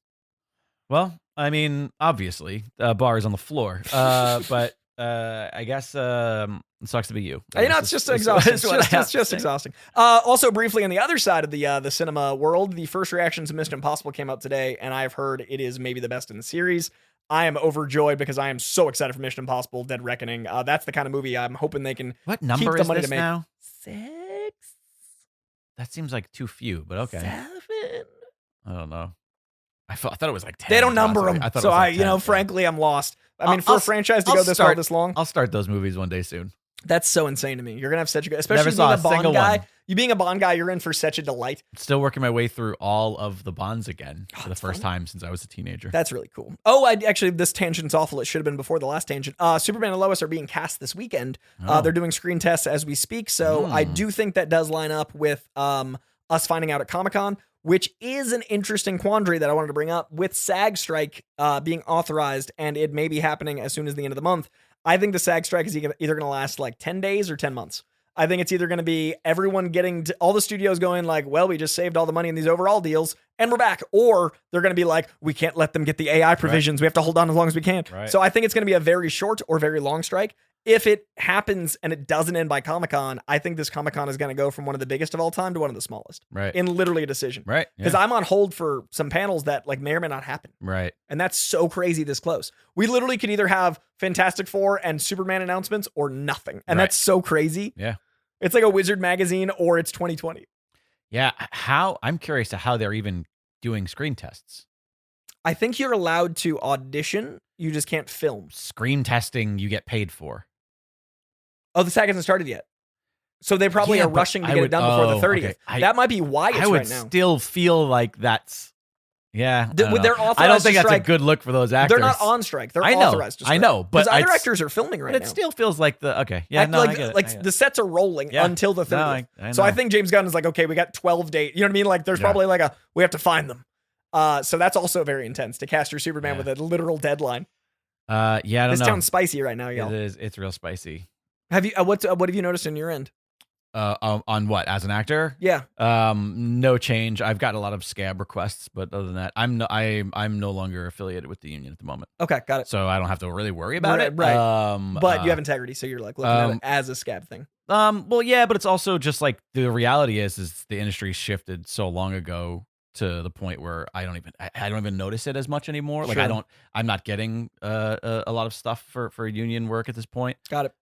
Well, I mean, obviously, bar is on the floor. But I guess it sucks to be you. You know, it's just exhausting. It's just exhausting. Also, briefly on the other side of the cinema world, the first reactions of Mission Impossible came out today, and I've heard it is maybe the best in the series. I am overjoyed because I am so excited for Mission Impossible: Dead Reckoning. That's the kind of movie I'm hoping they can. What number keep the is money this to make. now? 6. That seems like too few, but okay. 7. I don't know. I thought it was like 10. They don't number them. I thought so it was like 10, frankly, I'm lost. I mean, for a franchise to go this long. I'll start those movies one day soon. That's so insane to me. You're going to have such a good, especially Never saw being a Bond guy. one. You being a Bond guy, you're in for such a delight. Still working my way through all of the Bonds again for the first time since I was a teenager. That's really cool. Oh, actually, this tangent's awful. It should have been before the last tangent. Superman and Lois are being cast this weekend. They're doing screen tests as we speak. So I do think that does line up with us finding out at Comic-Con, which is an interesting quandary that I wanted to bring up with SAG strike being authorized and it may be happening as soon as the end of the month. I think the SAG strike is either going to last like 10 days or 10 months. I think it's either going to be everyone getting to all the studios going like, well, we just saved all the money in these overall deals and we're back. Or they're going to be like, we can't let them get the AI provisions. Right. We have to hold on as long as we can. Right. So I think it's going to be a very short or very long strike. If it happens and it doesn't end by Comic-Con, I think this Comic-Con is going to go from one of the biggest of all time to one of the smallest. Right. In literally a decision. Right. Because I'm on hold for some panels that like may or may not happen. Right. And that's so crazy this close. We literally could either have Fantastic Four and Superman announcements or nothing. And that's so crazy. Yeah. It's like a Wizard magazine or it's 2020. Yeah. I'm curious to how they're even doing screen tests. I think you're allowed to audition. You just can't film. Screen testing you get paid for. Oh, the SAG hasn't started yet. So they probably are rushing to get it done before the 30th. Okay. That might be why it's right now. I would still feel like that's... Yeah. They're authorized I don't think that's a good look for those actors. They're not on strike. They're authorized to strike. I know. But other actors are filming right now. But it still feels like the... Okay. Yeah, no, I get it. The sets are rolling until the 30th. No, so I think James Gunn is like, okay, we got 12 days. You know what I mean? Like there's probably like we have to find them. So that's also very intense to cast your Superman with a literal deadline. I don't know. This town's spicy right now, y'all. It is. It's real spicy. Have you what have you noticed in your end? On what, as an actor? Yeah. No change. I've got a lot of scab requests, but other than that, I'm no longer affiliated with the union at the moment. Okay, got it. So I don't have to really worry about it. Right. But you have integrity, so you're like looking at it as a scab thing. Well, yeah, but it's also just like the reality is the industry shifted so long ago to the point where I don't even notice it as much anymore. Like I'm not getting a lot of stuff for union work at this point. Got it.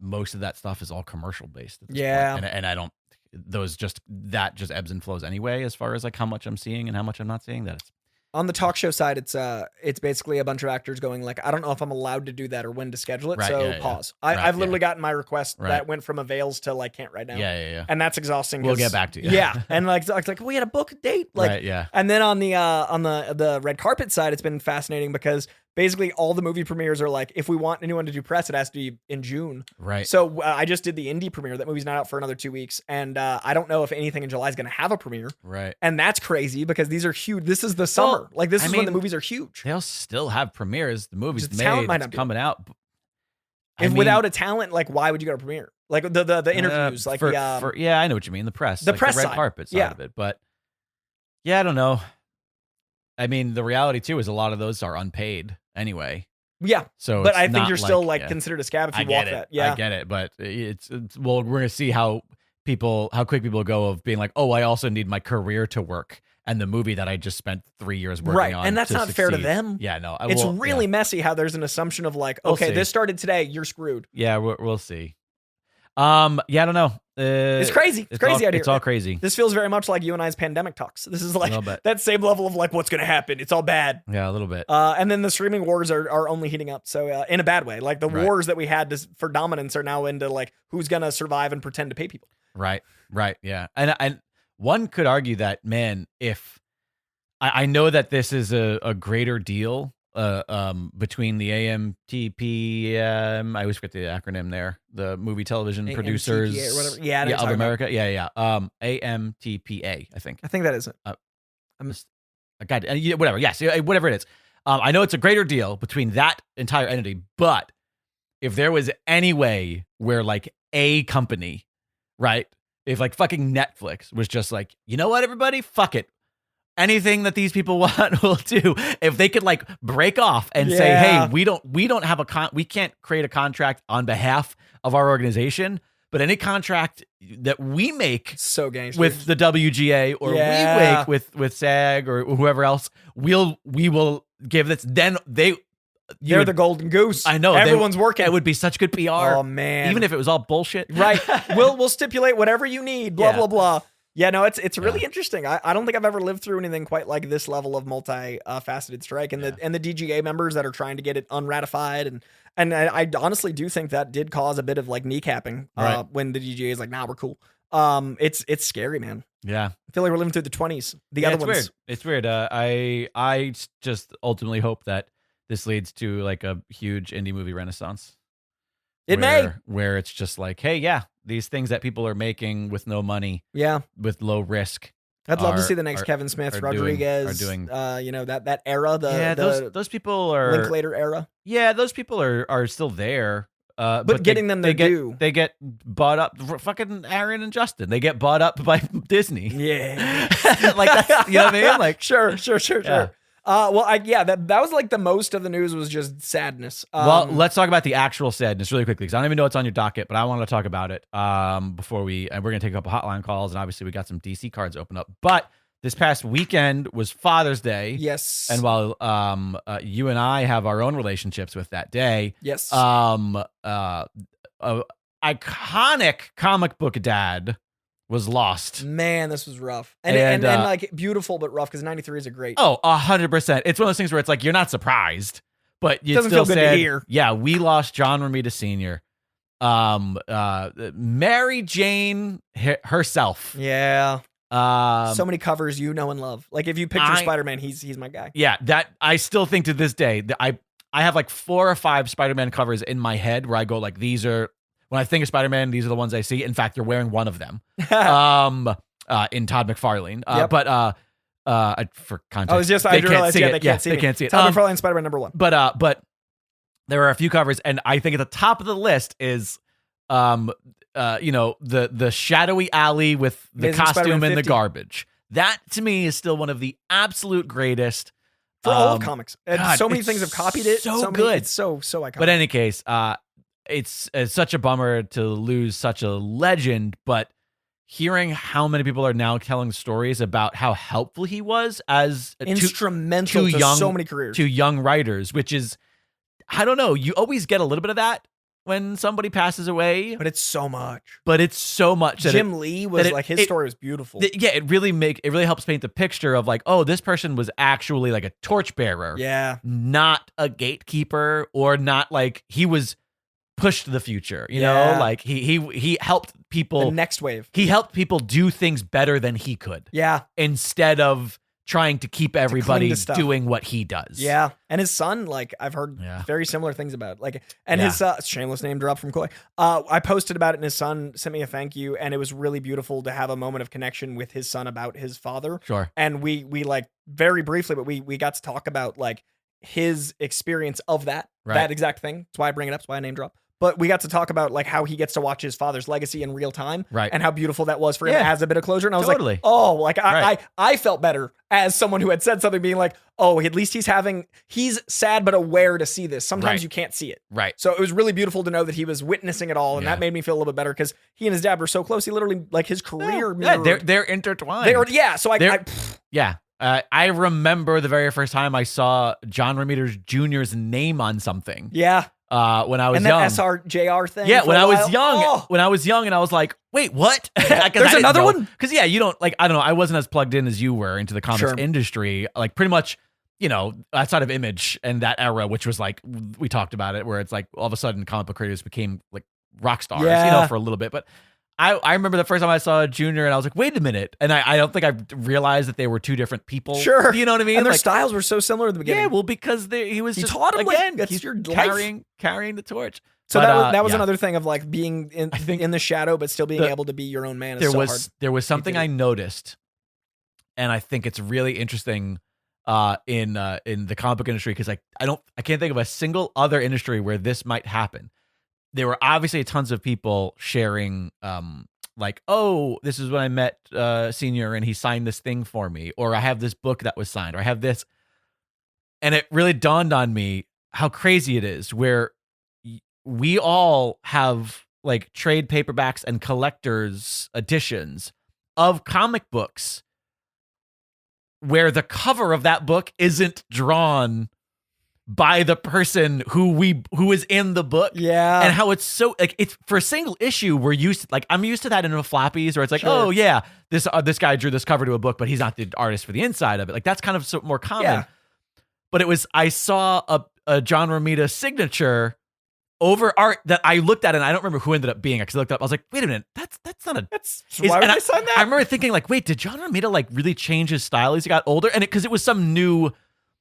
Most of that stuff is all commercial based at this point. And I don't that just ebbs and flows anyway as far as like how much I'm seeing and how much I'm not seeing. That it's on the talk show side, it's basically a bunch of actors going like, I don't know if I'm allowed to do that or when to schedule it. Pause. I've literally gotten my request that went from avails to like can't right now. Yeah. And that's exhausting. We'll get back to you. Yeah. And like we had a book date. Like, And then on the red carpet side, it's been fascinating because basically all the movie premieres are like, if we want anyone to do press, it has to be in June. Right. So I just did the indie premiere. That movie's not out for another 2 weeks. And I don't know if anything in July is going to have a premiere. Right. And that's crazy because these are huge. This is the summer. When the movies are huge. They'll still have premieres. The movie's coming out. Without a talent, like why would you go to premiere? Like the interviews, like I know what you mean. The press, the red carpet side of it. But I don't know. I mean, the reality too is a lot of those are unpaid anyway. Yeah. So, but it's I think not you're still like, like considered a scab if I you get walk it. that. Yeah. I get it, but it's well, we're gonna see how quick people go of being like, oh, I also need my career to work, and the movie that I just spent 3 years working on, And that's to not fair to succeed. them. Yeah, no, It's really messy how there's an assumption of like, okay, see. this started today, you're screwed. Yeah, we'll see. Yeah, I don't know. It's crazy. It's crazy out here. It's all crazy. This feels very much like you and I's pandemic talks. This is like that same level of like, what's going to happen? It's all bad. Yeah, a little bit. And then the streaming wars are only heating up. So in a bad way, like the wars that we had for dominance are now into like who's going to survive and pretend to pay people. Right. Yeah. And one could argue that, man, if I know that this is a greater deal between the AMTP, I always forget the acronym there, the movie television AMTPA producers or whatever. Yeah, of America. Yeah. AMTPA, I think that is it. Whatever. Yes, whatever it is. I know it's a greater deal between that entire entity, but if there was any way where like a company, right, if like fucking Netflix was just like, you know what, everybody, fuck it. Anything that these people want, we'll do. If they could like break off and say, "Hey, we don't have we can't create a contract on behalf of our organization, but any contract that we make so gangster with the WGA or we make with SAG or whoever else, we will give this." Then they're the golden goose. I know everyone's working. It would be such good PR. Oh man, even if it was all bullshit, right? we'll stipulate whatever you need. Blah blah blah. Yeah, no, it's really interesting. I don't think I've ever lived through anything quite like this level of multi-faceted strike, and the DGA members that are trying to get it unratified, and I honestly do think that did cause a bit of like kneecapping when the DGA is like, nah, we're cool. It's scary, man. Yeah, I feel like we're living through the 20s. The other ones, it's weird. I just ultimately hope that this leads to like a huge indie movie renaissance. Where it's just like, hey, yeah, these things that people are making with no money, with low risk. I'd love to see the next Kevin Smith, Rodriguez, doing that era. Those people are Linklater era. Yeah, those people are still there. But getting them their due. They get bought up. Fucking Aaron and Justin. They get bought up by Disney. Yeah, like that's, you know what I mean? Like sure. That was like the most of the news was just sadness. Well, let's talk about the actual sadness really quickly because I don't even know what's on your docket, but I want to talk about it before we're going to take a couple hotline calls, and obviously we got some DC cards open up. But this past weekend was Father's Day. Yes. And while you and I have our own relationships with that day, yes. Iconic comic book dad was lost. Man, this was rough. And like beautiful, but rough because 93 is a great. Oh, 100%. It's one of those things where it's like, you're not surprised, but you doesn't still feel good to hear. Yeah, we lost John Romita Sr. Mary Jane herself. Yeah. So many covers you know and love. Like if you picture Spider-Man, he's my guy. Yeah, that I still think to this day that I have like 4 or 5 Spider-Man covers in my head where I go like, these are, when I think of Spider-Man, these are the ones I see. In fact, you're wearing one of them. In Todd McFarlane. But for context, I was just, I realized, they can't see They can't see it. Todd McFarlane, Spider-Man #1. But there are a few covers, and I think at the top of the list is the shadowy alley with the Amazing costume Spider-Man and the 50. garbage. That to me is still one of the absolute greatest. For all of comics. God, so many things have copied it. So good. It's so iconic. But in any case, it's such a bummer to lose such a legend, but hearing how many people are now telling stories about how helpful he was as instrumental to so many careers. To young writers, which is, I don't know, you always get a little bit of that when somebody passes away, but it's so much. That Jim Lee was his story was beautiful. It really helps paint the picture of like, oh, this person was actually like a torchbearer. Yeah. Not a gatekeeper, or not like he was pushed to the future, you know, like he helped people. The next wave. He helped people do things better than he could. Yeah. Instead of trying to keep everybody doing what he does. Yeah. And his son, like I've heard very similar things about, like, and his shameless name drop from Koi. I posted about it and his son sent me a thank you, and it was really beautiful to have a moment of connection with his son about his father. Sure. And we like very briefly, but we got to talk about like his experience of that exact thing. That's why I bring it up. That's why I name drop. but we got to talk about like how he gets to watch his father's legacy in real time, Right. and how beautiful that was for him as a bit of closure. And I was Totally. like, oh, like Right. I felt better as someone who had said something, being like, oh, at least he's sad but aware to see this. Sometimes Right. you can't see it. Right. So it was really beautiful to know that he was witnessing it all, and Yeah. that made me feel a little bit better because he and his dad were so close. He literally like his career. Yeah, mirrored- they're intertwined. So Yeah. I remember the very first time I saw John Romita Jr.'s name on something. yeah. When I was And young. that SRJR thing. Yeah, for when a I was while. young. Oh. When I was young, and I was like, wait, what? There's another one? Because yeah, you don't like. I don't know. I wasn't as plugged in as you were into the comics Sure. industry. Like pretty much, outside of Image and that era, which was like we talked about it, where it's like all of a sudden comic book creators became like rock stars, Yeah. for a little bit. But I remember the first time I saw Junior, and I was like, wait a minute, and I don't think I realized that they were two different people. Sure. You know what I mean? And their like, styles were so similar at the beginning. yeah, well, because he was He just taught him, like, again, that's he's your life. carrying the torch. So But, that was yeah. another thing of like being I think in the shadow, but still being the- able to be your own man. Is there so was hard. there was something did I it. noticed, and I think it's really interesting in the comic book industry, because I can't think of a single other industry where this might happen. There were obviously tons of people sharing like, oh, this is when I met Senior and he signed this thing for me, or I have this book that was signed, or I have this. And it really dawned on me how crazy it is where we all have like trade paperbacks and collector's editions of comic books where the cover of that book isn't drawn by the person who is in the book. Yeah. And how it's so like, it's for a single issue, we're used to, like, I'm used to that in the floppies where it's like, Sure. oh yeah, this guy drew this cover to a book, but he's not the artist for the inside of it. Like that's kind of more common. Yeah. But I saw a John Romita signature over art that I looked at, and I don't remember who ended up being it, because I looked up, I was like, wait a minute, that's not a. Why would I sign that? I remember thinking like, wait, did John Romita like really change his style as he got older? And because it was some new.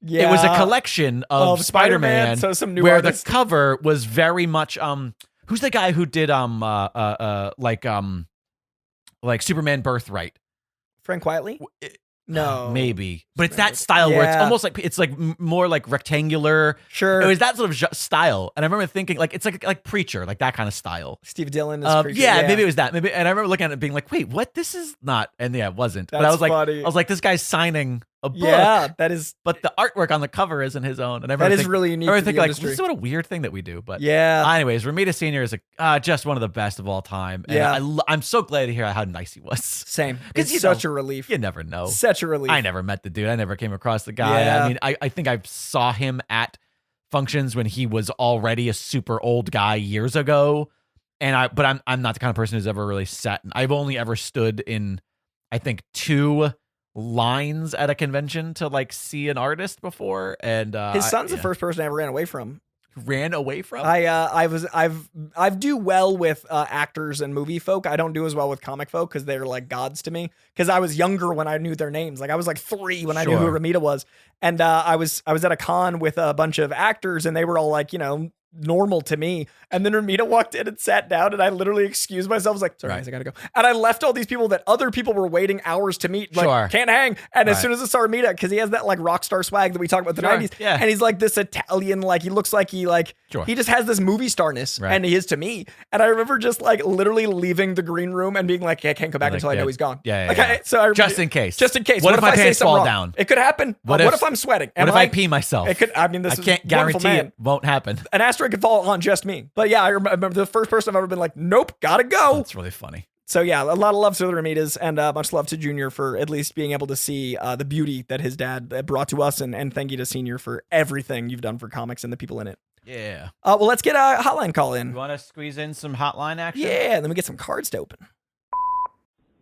Yeah. It was a collection of Spider-Man, so some new where artists. the cover was very much who's the guy who did like Superman Birthright? Frank Quietly? No. Maybe, but it's that style where it's Yeah. almost like it's like more like rectangular. Sure. It was that sort of style, and I remember thinking like it's like Preacher, like that kind of style. Steve Dillon is pretty Yeah, good. maybe it was that. Maybe, and I remember looking at it being like, wait, what? This is not. And yeah, it wasn't. But I That's was like, funny. I was like, this guy's signing a book. Yeah, that is But the artwork on the cover isn't his own. And I that remember is thinking, really unique I to remember the thinking like, industry. this is what a weird thing that we do. But Yeah. anyways, Romita Sr. is just one of the best of all time. And Yeah. I'm so glad to hear how nice he was. Same. 'Cause, It's you such know, a relief. You never know. Such a relief. I never met the dude. I never came across the guy. Yeah. I mean, I think I saw him at functions when he was already a super old guy years ago. But I'm not the kind of person who's ever really sat. I've only ever stood in, I think, 2 lines at a convention to like see an artist before. And His son's the first person I ever ran away from. ran away from. I do well with actors and movie folk. I don't do as well with comic folk because they're like gods to me. Because I was younger when I knew their names. Like I was like 3 when I knew who Sure. Romita was, and I was at a con with a bunch of actors, and they were all like, normal to me. And then Romita walked in and sat down, and I literally excused myself. I was like, sorry, guys, I gotta go. And I left all these people that other people were waiting hours to meet. Like, Sure. can't hang. And as Right. soon as I saw Romita, because he has that like rock star swag that we talked about in the Sure. 90s. Yeah. And he's like this Italian, like he looks like he Sure. just has this movie starness. Right. And he is to me. And I remember just like literally leaving the green room and being like, I can't come back Like, until I know he's gone. yeah, Like, yeah. So Just in case. Just in case. What if my I say pants something fall wrong? down? It could happen. What What if- if I'm sweating? What if I pee myself? It could. I mean, this I is can't wonderful guarantee man. it won't happen. An asteroid could fall on just me. But yeah, I remember the first person I've ever been like, nope, gotta go. That's really funny. So yeah, a lot of love to the Romitas, and much love to Junior for at least being able to see the beauty that his dad brought to us, and thank you to Senior for everything you've done for comics and the people in it. Yeah. Well, let's get a hotline call in. You want to squeeze in some hotline action? Yeah, and then we get some cards to open.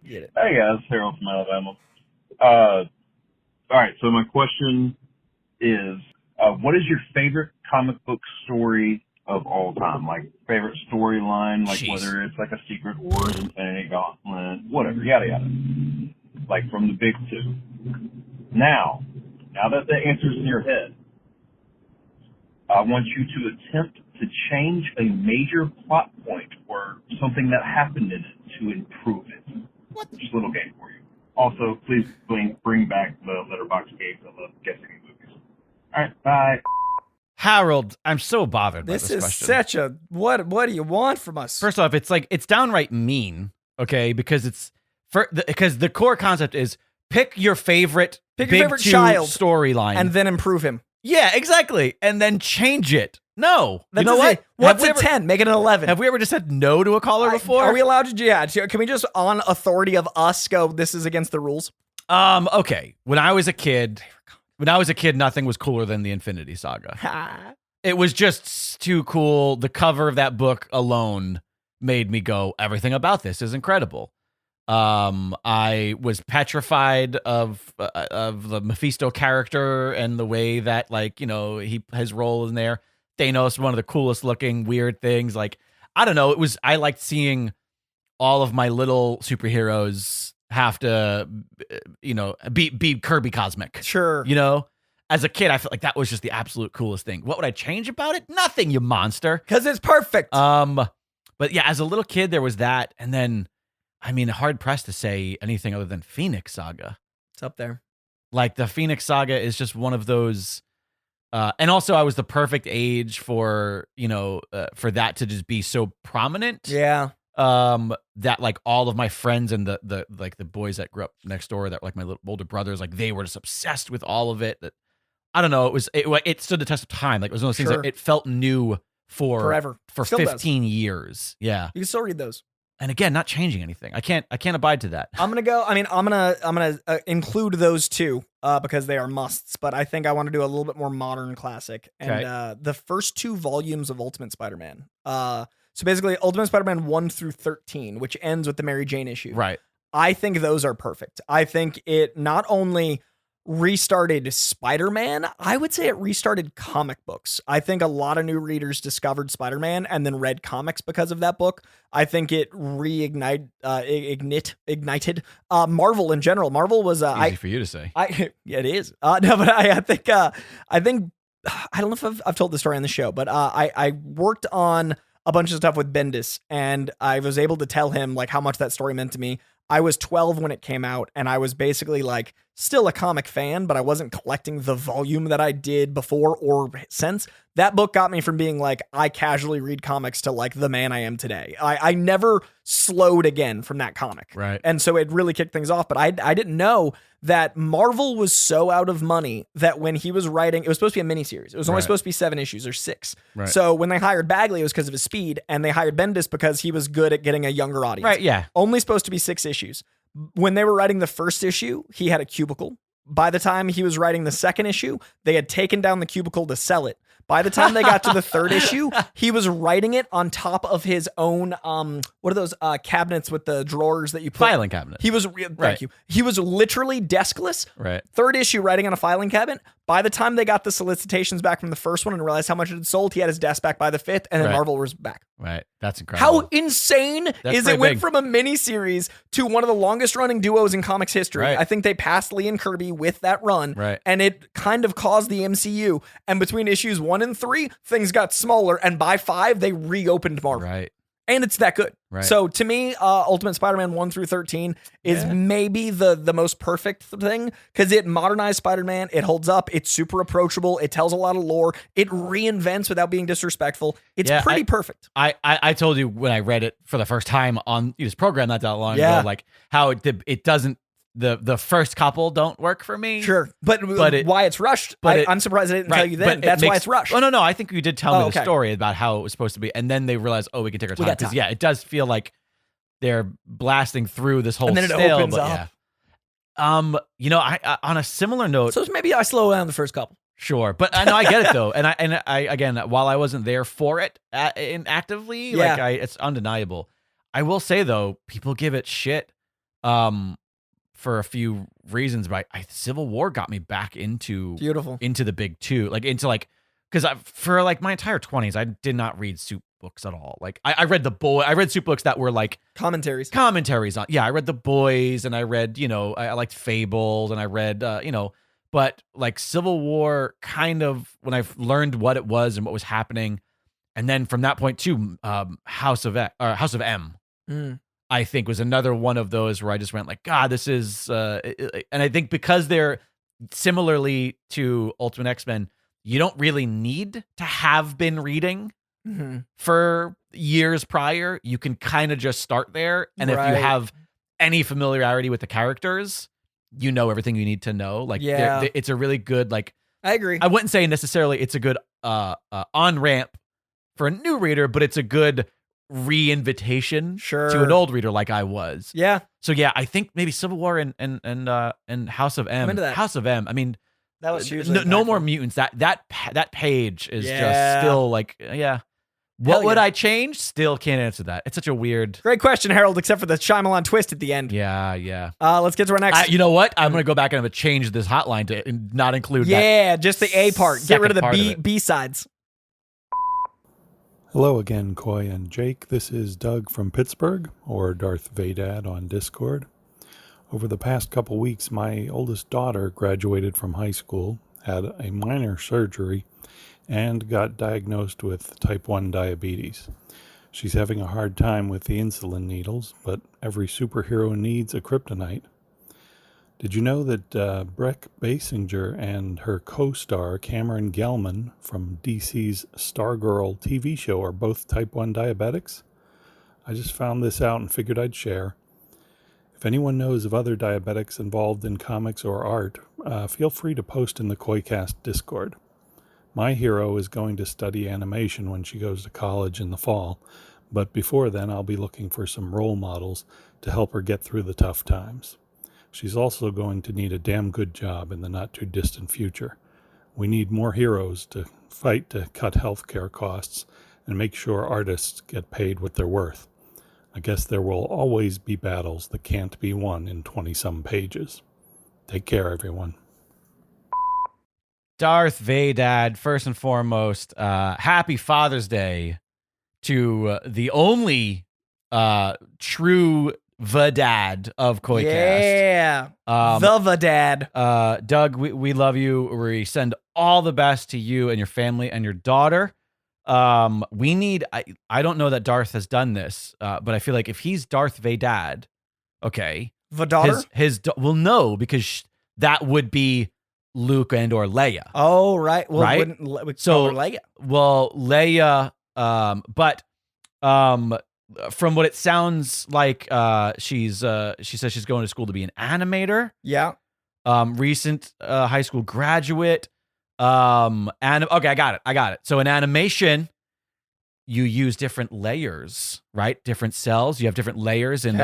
Get it. Hey guys, Harold from Alabama. All right, so my question is, what is your favorite comic book story of all time? Like favorite storyline, like Jeez. whether it's like a Secret Wars, Infinity Gauntlet, whatever, yada yada. Like from the big 2. Now that the answer's in your head, I want you to attempt to change a major plot point or something that happened in it to improve it. Just a little game for you. Also, please bring back the letterbox games. I love guessing movies. All right, bye. Harold, I'm so bothered by This this is question. such a what do you want from us? First off, it's downright mean, okay? Because because the core concept is pick your favorite Big Two child storyline and then improve him. yeah, exactly, and then change it. No, That's you know what? What's Have a 10? Make it an 11. Have we ever just said no to a caller before? Are we allowed to? Yeah. Can we just, on authority of us, go? This is against the rules. Okay. When I was a kid, nothing was cooler than the Infinity Saga. It was just too cool. The cover of that book alone made me go, everything about this is incredible. I was petrified of the Mephisto character and the way that, like, you know, his role in there. Thanos, one of the coolest looking weird things. Like, I don't know. I liked seeing all of my little superheroes have to, you know, be Kirby cosmic. Sure. You know, as a kid, I felt like that was just the absolute coolest thing. What would I change about it? Nothing, you monster. Because it's perfect. But yeah, as a little kid, there was that. And then, I mean, hard pressed to say anything other than Phoenix Saga. It's up there. Like, the Phoenix Saga is just one of those. And also, I was the perfect age for, you know, for that to just be so prominent. Yeah. That, like, all of my friends and the like the boys that grew up next door that were like my little older brothers, like, they were just obsessed with all of it. That, I don't know, it stood the test of time. Like, it was one of those things that it felt new forever, for still 15 years. Yeah. You can still read those. And again, not changing anything. I can't abide to that. I'm gonna include those two because they are musts. But I think I want to do a little bit more modern classic. And the first 2 volumes of Ultimate Spider-Man. So basically, Ultimate Spider-Man 1 through 13, which ends with the Mary Jane issue. Right. I think those are perfect. I think it not only restarted Spider-Man, I would say it restarted comic books. I think a lot of new readers discovered Spider-Man and then read comics because of that book. I think it ignited Marvel in general. Marvel was easy for you to say. Yeah, it is. No, but I think I don't know if I've told the story on the show, but I worked on a bunch of stuff with Bendis, and I was able to tell him like how much that story meant to me. I was 12 when it came out, and I was basically like still a comic fan, but I wasn't collecting the volume that I did before or since. That book got me from being like, I casually read comics to like the man I am today. I never slowed again from that comic. Right. And so it really kicked things off, but I didn't know that Marvel was so out of money that when he was writing, it was supposed to be a miniseries. It was only supposed to be 7 issues or 6. Right. So when they hired Bagley, it was because of his speed, and they hired Bendis because he was good at getting a younger audience. Right, yeah. Only supposed to be 6 issues. When they were writing the first issue, he had a cubicle. By the time he was writing the second issue, they had taken down the cubicle to sell it. By the time they got to the third issue, he was writing it on top of his own, what are those cabinets with the drawers that you put? Filing cabinet. He was, thank you. He was literally deskless. Right. Third issue writing on a filing cabinet. By the time they got the solicitations back from the first one and realized how much it had sold, he had his desk back by the 5th, and then Marvel was back. Right. That's incredible. How insane That's is it went big. from a miniseries to one of the longest running duos in comics history. Right. I think they passed Lee and Kirby with that run. Right. And it kind of caused the MCU. And between issues 1 and 3, things got smaller. And by 5, they reopened Marvel. Right. And it's that good. Right. So to me, Ultimate Spider-Man 1 through 13 is maybe the most perfect thing because it modernized Spider-Man. It holds up. It's super approachable. It tells a lot of lore. It reinvents without being disrespectful. It's pretty perfect. I told you when I read it for the first time on this program not that long ago, like how it doesn't, the first couple don't work for me. Sure. But why it's rushed, I'm surprised I didn't tell you then. That's why it's rushed. Oh, no. I think you did tell me the story about how it was supposed to be. And then they realized, we can take our time. Because, it does feel like they're blasting through this whole and then it still, opens but up. Yeah. You know, I on a similar note. So maybe I slow down the first couple. Sure, but I know I get it though, and I again, while I wasn't there for it actively, it's undeniable. I will say though, people give it shit, for a few reasons, but Civil War got me back into the big 2, because for like my entire 20s, I did not read soup books at all. Like I read I read soup books that were like commentaries on. Yeah, I read The Boys, and I read, I liked Fables, and I read, but like Civil War kind of, when I learned what it was and what was happening, and then from that point to House of M, I think was another one of those where I just went like, God, this is, and I think because they're similarly to Ultimate X-Men, you don't really need to have been reading for years prior. You can kind of just start there. And if you have any familiarity with the characters, you know everything you need to know. Like, it's a really good, like, I agree. I wouldn't say necessarily it's a good on-ramp for a new reader, but it's a good re-invitation to an old reader like I was. Yeah. So yeah, I think maybe Civil War and House of M. I'm into that. House of M. I mean, that was hugely no more mutants. That page is just still like, What would I change? Still can't answer that. It's such a weird. Great question, Harold, except for the Shyamalan twist at the end. Yeah. Let's get to our next. You know what? I'm going to go back and have a change this hotline to not include that. Yeah, just the A part. Get rid of the B sides. Hello again, Coy and Jake. This is Doug from Pittsburgh, or Darth Vadad on Discord. Over the past couple weeks, my oldest daughter graduated from high school, had a minor surgery, and got diagnosed with type 1 diabetes. She's having a hard time with the insulin needles, but every superhero needs a kryptonite. Did you know that Breck Basinger and her co-star Cameron Gelman from DC's Stargirl TV show are both type 1 diabetics? I just found this out and figured I'd share. If anyone knows of other diabetics involved in comics or art, feel free to post in the KoiCast Discord. My hero is going to study animation when she goes to college in the fall, but before then I'll be looking for some role models to help her get through the tough times. She's also going to need a damn good job in the not-too-distant future. We need more heroes to fight to cut healthcare costs and make sure artists get paid what they're worth. I guess there will always be battles that can't be won in 20-some pages. Take care, everyone. Darth Vadad, first and foremost, happy Father's Day to the only true Vadad of KoiCast. Yeah. The Vadad. Doug, we love you. We send all the best to you and your family and your daughter. We need, I don't know that Darth has done this, but I feel like if he's Darth Vadad, okay. Vadad? Well, no, because that would be Luke and or Leia. Oh, right. Well, right? Wouldn't so Leia. Well, Leia, but from what it sounds like, she says she's going to school to be an animator. Yeah. Recent high school graduate. Okay, I got it. So in animation, you use different layers, right? Different cells. You have different layers in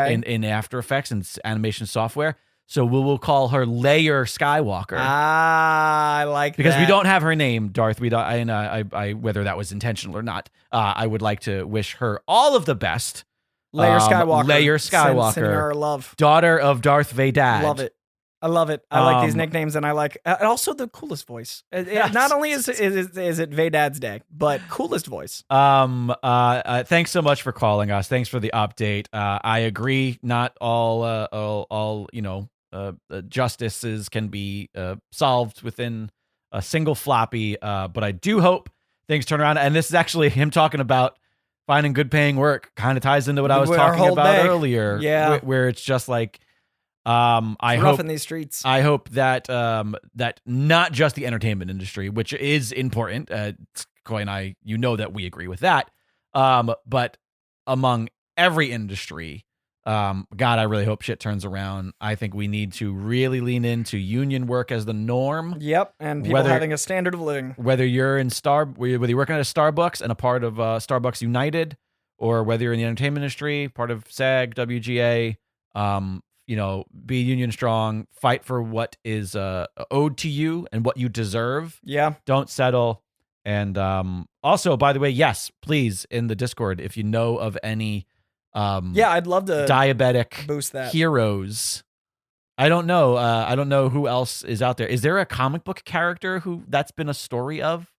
After Effects and animation software. So we will call her Layer Skywalker. I like because that. we don't have her name, Darth. We don't. I whether that was intentional or not. I would like to wish her all of the best. Layer Skywalker. Layer Skywalker. Sending her love. Daughter of Darth Vadad. Love it. I love it. I like these nicknames, and I like also the coolest voice. Not only is it Vadad's day, but coolest voice. Thanks so much for calling us. Thanks for the update. I agree. Not all justices can be solved within a single floppy. But I do hope things turn around. And this is actually him talking about finding good paying work. Kind of ties into what I was talking about earlier. Yeah, where it's just like. I hope in these streets. I hope that that not just the entertainment industry, which is important. Coy and I, you know that we agree with that. But among every industry, God, I really hope shit turns around. I think we need to really lean into union work as the norm. Yep, and people having a standard of living. Whether you're whether you're working at a Starbucks and a part of Starbucks United, or whether you're in the entertainment industry, part of SAG, WGA. Be union strong, fight for what is owed to you and what you deserve. Yeah. Don't settle. And also, by the way, yes, please, in the Discord, if you know of any I'd love to diabetic boost that. Heroes. I don't know who else is out there. Is there a comic book character who that's been a story of?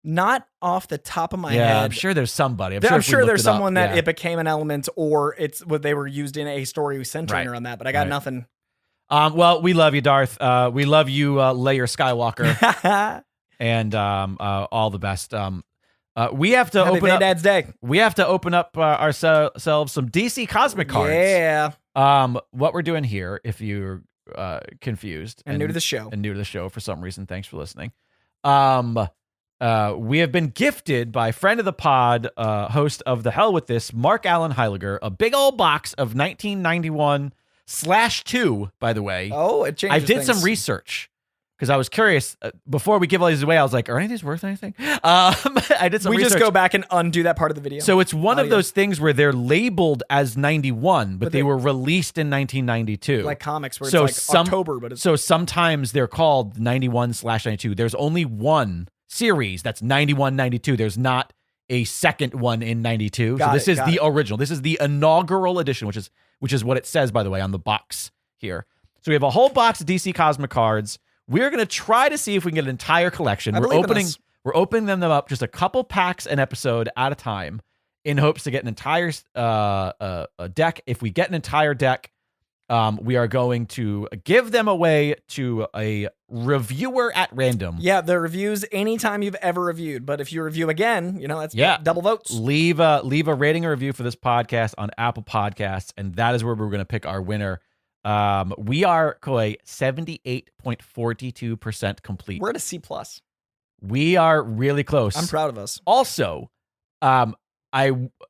Not off the top of my head. Yeah, I'm sure there's somebody. I'm sure there's someone that it became an element, or it's what they were used in a story centering around that. But I got nothing. Well, we love you, Darth. We love you, Layer Skywalker, and all the best. We have to Happy open up Dad's Day. We have to open up ourselves some DC Cosmic cards. Yeah. What we're doing here, if you're confused and new to the show, for some reason, thanks for listening. We have been gifted by friend of the pod, host of The Hell With This, Mark Allen Heiliger, a big old box of 1991/2, by the way. Oh, it changes I did some things. research because I was curious. Before we give all these away, I was like, are any of these worth anything? I did some We research. just go back and undo that part of the video. So it's one of Audio. those things where they're labeled as 91, but they were released in 1992. Like comics where So it's like October, but it's So sometimes they're called 91/92. There's only one series that's 91/92. There's not a second one in 92. So this is the original. This is the inaugural edition, which is what it says, by the way, on the box here. So we have a whole box of DC Cosmic cards. We're going to try to see if we can get an entire collection. We're opening them up just a couple packs an episode at a time in hopes to get an entire deck. If we get an entire deck, we are going to give them away to a reviewer at random. Yeah, the reviews anytime you've ever reviewed. But if you review again, that's double votes. Leave a rating or review for this podcast on Apple Podcasts, and that is where we're going to pick our winner. We are, Koi, 78.42% complete. We're at a C+. We are really close. I'm proud of us. Also, I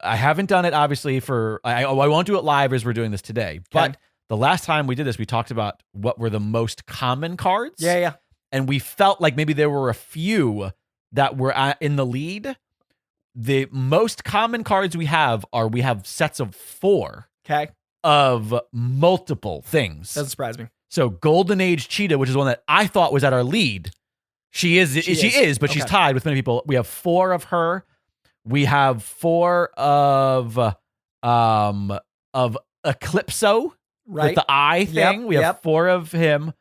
haven't done it obviously I won't do it live as we're doing this today, but the last time we did this, we talked about what were the most common cards. Yeah. And we felt like maybe there were a few that were in the lead. The most common cards we have sets of 4. Okay. Of multiple things. Doesn't surprise me. So Golden Age Cheetah, which is one that I thought was at our lead. She is, but she's tied with many people. We have 4 of her. We have 4 of Eclipso, right? With the eye thing. We have 4 of him.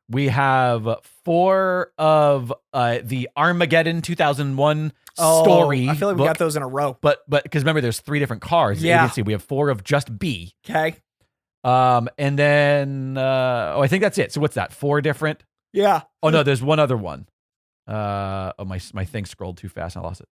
We have 4 of the Armageddon 2001 story. I feel like we got those in a row. But because remember, there's 3 different cards. Yeah. You can see we have 4 of just B. Okay. And then I think that's it. So what's that? 4 different? Yeah. Oh no, there's one other one. My thing scrolled too fast and I lost it.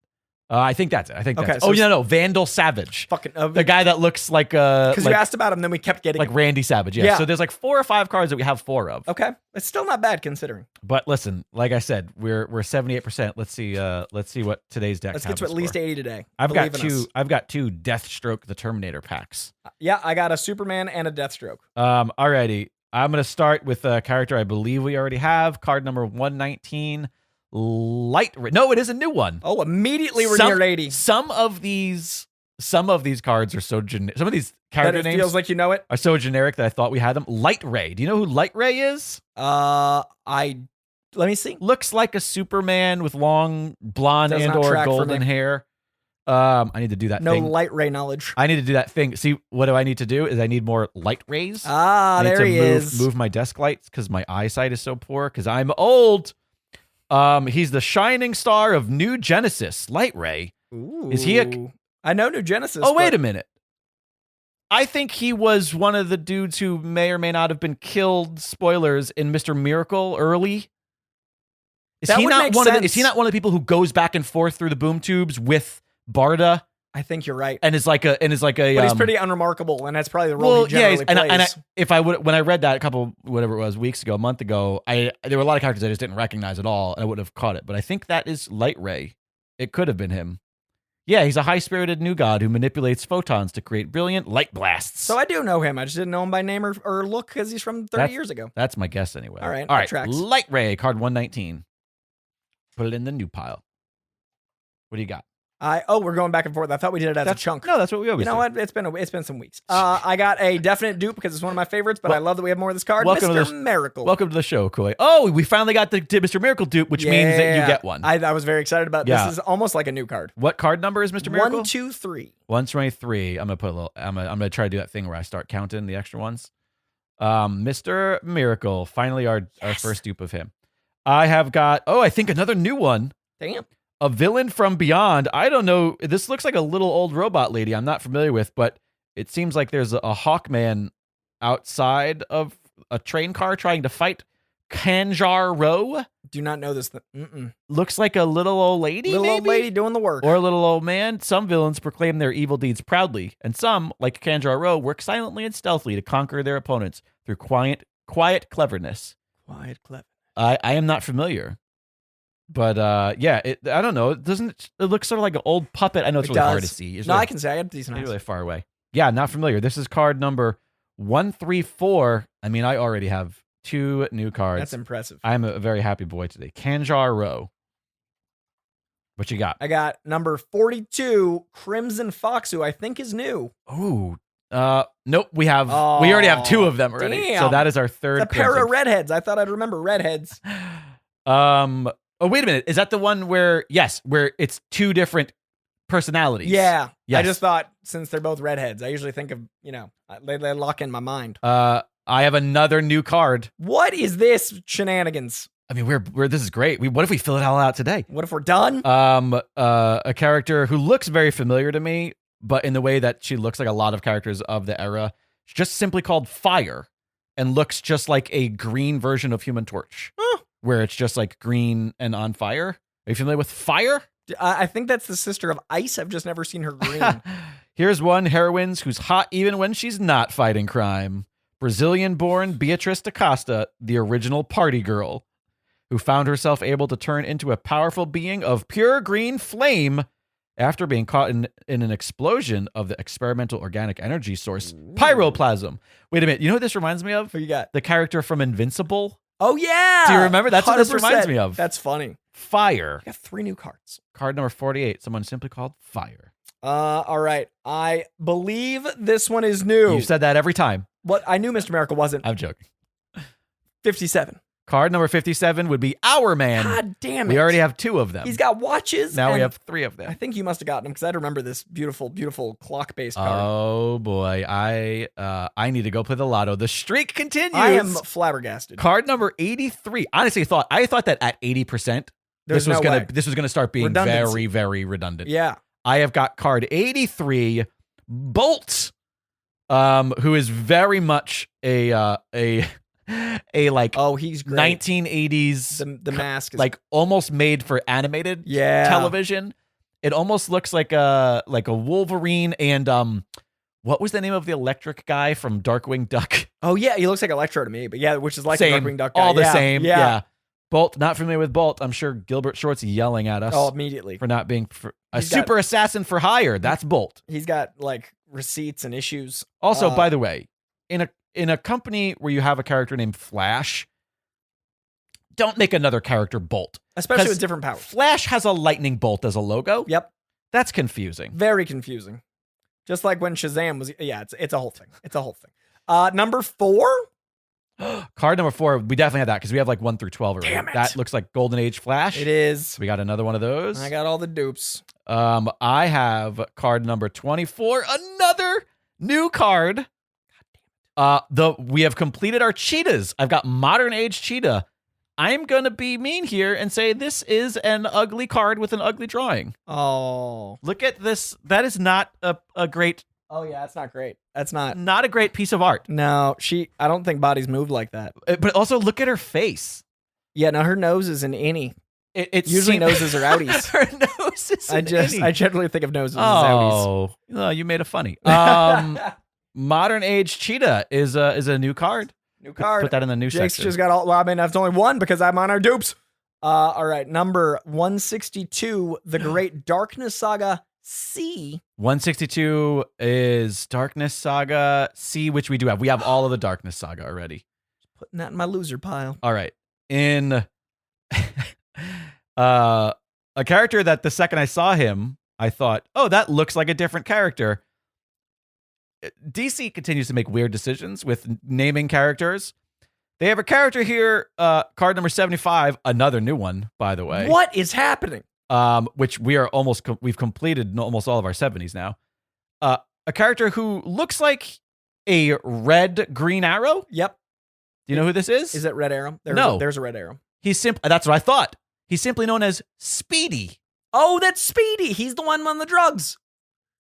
I think that's it. I think that's it. Oh, no, Vandal Savage. Fucking the guy that looks like because you asked about him, then we kept getting like him. Randy Savage. Yeah. So there's like 4 or 5 cards that we have 4 of. Okay, it's still not bad considering. But listen, like I said, we're 78%. Let's see what today's deck. Let's get to at least 80 today. I've got 2 Deathstroke the Terminator packs. Yeah, I got a Superman and a Deathstroke. Alrighty. I'm gonna start with a character I believe we already have. Card number 119. Light Ray. No, it is a new one. Oh, immediately we're near 80. Some of these cards are so generic. Some of these character names feels like you know it. Are so generic that I thought we had them. Light Ray. Do you know who Light Ray is? Let me see. Looks like a Superman with long blonde and or golden hair. I need to do that thing. No Light Ray knowledge. I need to do that thing. See, what do I need to do is I need more light rays. There he is. Move my desk lights because my eyesight is so poor because I'm old. He's the shining star of New Genesis, Light Ray. Ooh. Is he I know New Genesis. Oh, wait a minute. I think he was one of the dudes who may or may not have been killed, spoilers, in Mr. Miracle early. Is he not one of the people who goes back and forth through the boom tubes with Barda? I think you're right. And is like a But he's pretty unremarkable, and that's probably the role he generally plays. When I read that a couple weeks ago, a month ago, there were a lot of characters I just didn't recognize at all, and I wouldn't have caught it. But I think that is Light Ray. It could have been him. Yeah, he's a high-spirited new god who manipulates photons to create brilliant light blasts. So I do know him. I just didn't know him by name or look because he's from 30 years ago. That's my guess anyway. All right. Tracks. Light Ray, card 119. Put it in the new pile. What do you got? We're going back and forth. I thought we did it as a chunk. No, that's what we always do. You know what? It's been some weeks. I got a definite dupe because it's one of my favorites, but I love that we have more of this card. Mr. Miracle. Welcome to the show, Koi. Oh, we finally got the Mr. Miracle dupe, which means that you get one. I was very excited about this. This is almost like a new card. What card number is Mr. Miracle? 123. 123. I'm gonna put a little. I'm gonna try to do that thing where I start counting the extra ones. Mr. Miracle. Finally, our first dupe of him. I have got. I think another new one. Damn. A villain from beyond. I don't know. This looks like a little old robot lady I'm not familiar with, but it seems like there's a Hawkman outside of a train car trying to fight Kanjar-Ro. Do not know this. Looks like a little old lady, old lady doing the work. Or a little old man. Some villains proclaim their evil deeds proudly, and some, like Kanjar-Ro, work silently and stealthily to conquer their opponents through quiet cleverness. Quiet cleverness. I am not familiar. But yeah, I don't know. It looks sort of like an old puppet. I know it's really hard to see. It's No, really, I can say I got decent eyes. really far away. Yeah, not familiar. This is card number 134. I mean, I already have 2 new cards. That's impressive. I'm a very happy boy today. Kanjar Row. What you got? I got number 42, Crimson Fox, who I think is new. Ooh. Nope. We already have 2 of them already. Damn. So that is our third. It's a pair Crimson. of redheads. I thought I'd remember redheads. Oh, wait a minute. Is that the one where it's 2 different personalities? Yeah. Yes. I just thought since they're both redheads, I usually think of, they lock in my mind. I have another new card. What is this shenanigans? I mean, we're this is great. What if we fill it all out today? What if we're done? A character who looks very familiar to me, but in the way that she looks like a lot of characters of the era, just simply called Fire, and looks just like a green version of Human Torch, where it's just like green and on fire. Are you familiar with Fire? I think that's the sister of Ice. I've just never seen her green. Here's one heroine who's hot even when she's not fighting crime. Brazilian-born Beatrice da Costa, the original party girl, who found herself able to turn into a powerful being of pure green flame after being caught in an explosion of the experimental organic energy source, pyroplasm. Wait a minute. You know what this reminds me of? Who you got? The character from Invincible. Oh, yeah. Do you remember? That's what this 100%. reminds me of. That's funny. Fire. I got 3 new cards. Card number 48. Someone simply called Fire. All right. I believe this one is new. You said that every time. What? I knew Mr. Miracle wasn't. I'm joking. 57. Card number 57 would be Our Man. God damn it. We already have 2 of them. He's got watches. Now we and have 3 of them. I think you must have gotten them because I remember this beautiful, beautiful clock-based card. Oh boy, I need to go play the lotto. The streak continues. I am flabbergasted. Card number 83. Honestly, I thought that at 80%, this was gonna start being Redundancy. very, very redundant. Yeah. I have got card 83, Bolt, who is very much a like he's great. 1980s The mask is like almost made for animated television. It almost looks like a Wolverine and what was the name of the electric guy from Darkwing Duck? Oh yeah, he looks like Electro to me, but yeah, which is like Same. a Darkwing Duck guy. All the Yeah, same. Yeah. Yeah. Bolt, not familiar with Bolt. I'm sure Gilbert Short's yelling at us Oh, immediately. for not being a He's got- super assassin for hire. That's Bolt. He's got like receipts and issues. Also, by the way, in a company where you have a character named Flash, don't make another character Bolt. Especially 'Cause with different powers. Flash has a lightning bolt as a logo. Yep. That's confusing. Very confusing. Just like when Shazam was it's a whole thing. It's a whole thing. Number 4? Card number 4, we definitely have that because we have like 1 through 12 already. Damn it. That looks like Golden Age Flash. It is. We got another one of those. I got all the dupes. I have card number 24, another new card. We have completed our cheetahs. I've got Modern Age Cheetah. I'm going to be mean here and say this is an ugly card with an ugly drawing. Oh. Look at this. That is not a great, Oh yeah, that's not great. That's not. not a great piece of art. No, I don't think bodies move like that. But also look at her face. Yeah, no, her nose is an innie. It's Usually noses are outies. Her nose is I generally think of noses as outies. Oh, you made it funny. Modern Age Cheetah is a new card. New card. Put that in the new Jake's section. just got all. Well, I mean, that's only one because I'm on our dupes. All right, number 162, The Great Darkness Saga C. 162 is Darkness Saga C, which we do have. We have all of the Darkness Saga already. Putting that in my loser pile. All right. In a character that the second I saw him, I thought, oh, that looks like a different character. DC continues to make weird decisions with naming characters. They have a character here, card number 75, another new one, by the way. What is happening? Which we are we've completed almost all of our 70s now. A character who looks like a red Green Arrow. Yep. Do you know who this is? Is it Red Arrow? No. There's a Red Arrow. That's what I thought. He's simply known as Speedy. Oh, that's Speedy. He's the one on the drugs.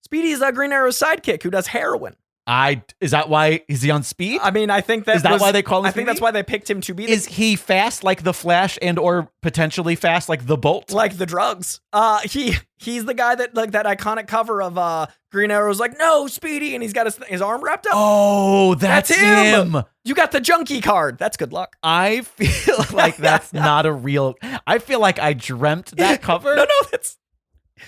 Speedy is Green Arrow's sidekick who does heroin. Is that why is he on speed? I mean, I think that is that why they call him? I think that's why they picked him to be. Is he fast like the Flash and or potentially fast like the Bolt? Like the drugs. He's the guy that like that iconic cover of Green Arrow's like, no, Speedy, and he's got his arm wrapped up. Oh, that's him. You got the junkie card. That's good luck. I feel like that's not a real. I feel like I dreamt that cover. No, that's.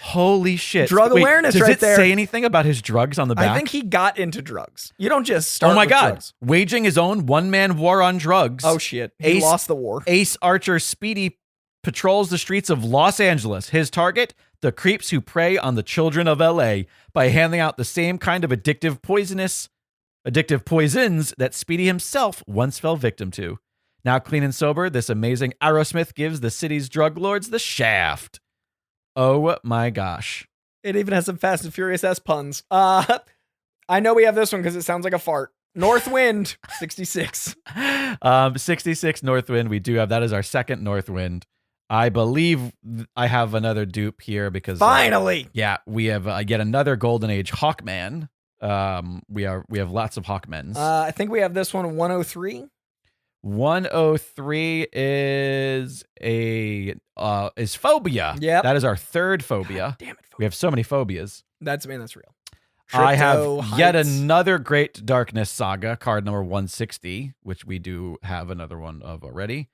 Holy shit. Drug awareness right there. Does it say anything about his drugs on the back? I think he got into drugs. You don't just start Oh my with God. drugs. Waging his own one-man war on drugs. Oh shit. He lost the war. Ace Archer Speedy patrols the streets of Los Angeles. His target, the creeps who prey on the children of LA by handing out the same kind of addictive poisons that Speedy himself once fell victim to. Now clean and sober, this amazing Aerosmith gives the city's drug lords the shaft. Oh my gosh. It even has some Fast and Furious S puns. I know we have this one because it sounds like a fart. Northwind, 66. 66 Northwind. We do have, that is our second Northwind. I believe I have another dupe here because finally, we have yet another Golden Age Hawkman. We have lots of Hawkmans. I think we have this one 103. 103 is phobia. Yeah, that is our third phobia. God damn it, phobia. We have so many phobias. That's real. I have Heights. yet another Great Darkness Saga, card number 160, which we do have another one of already.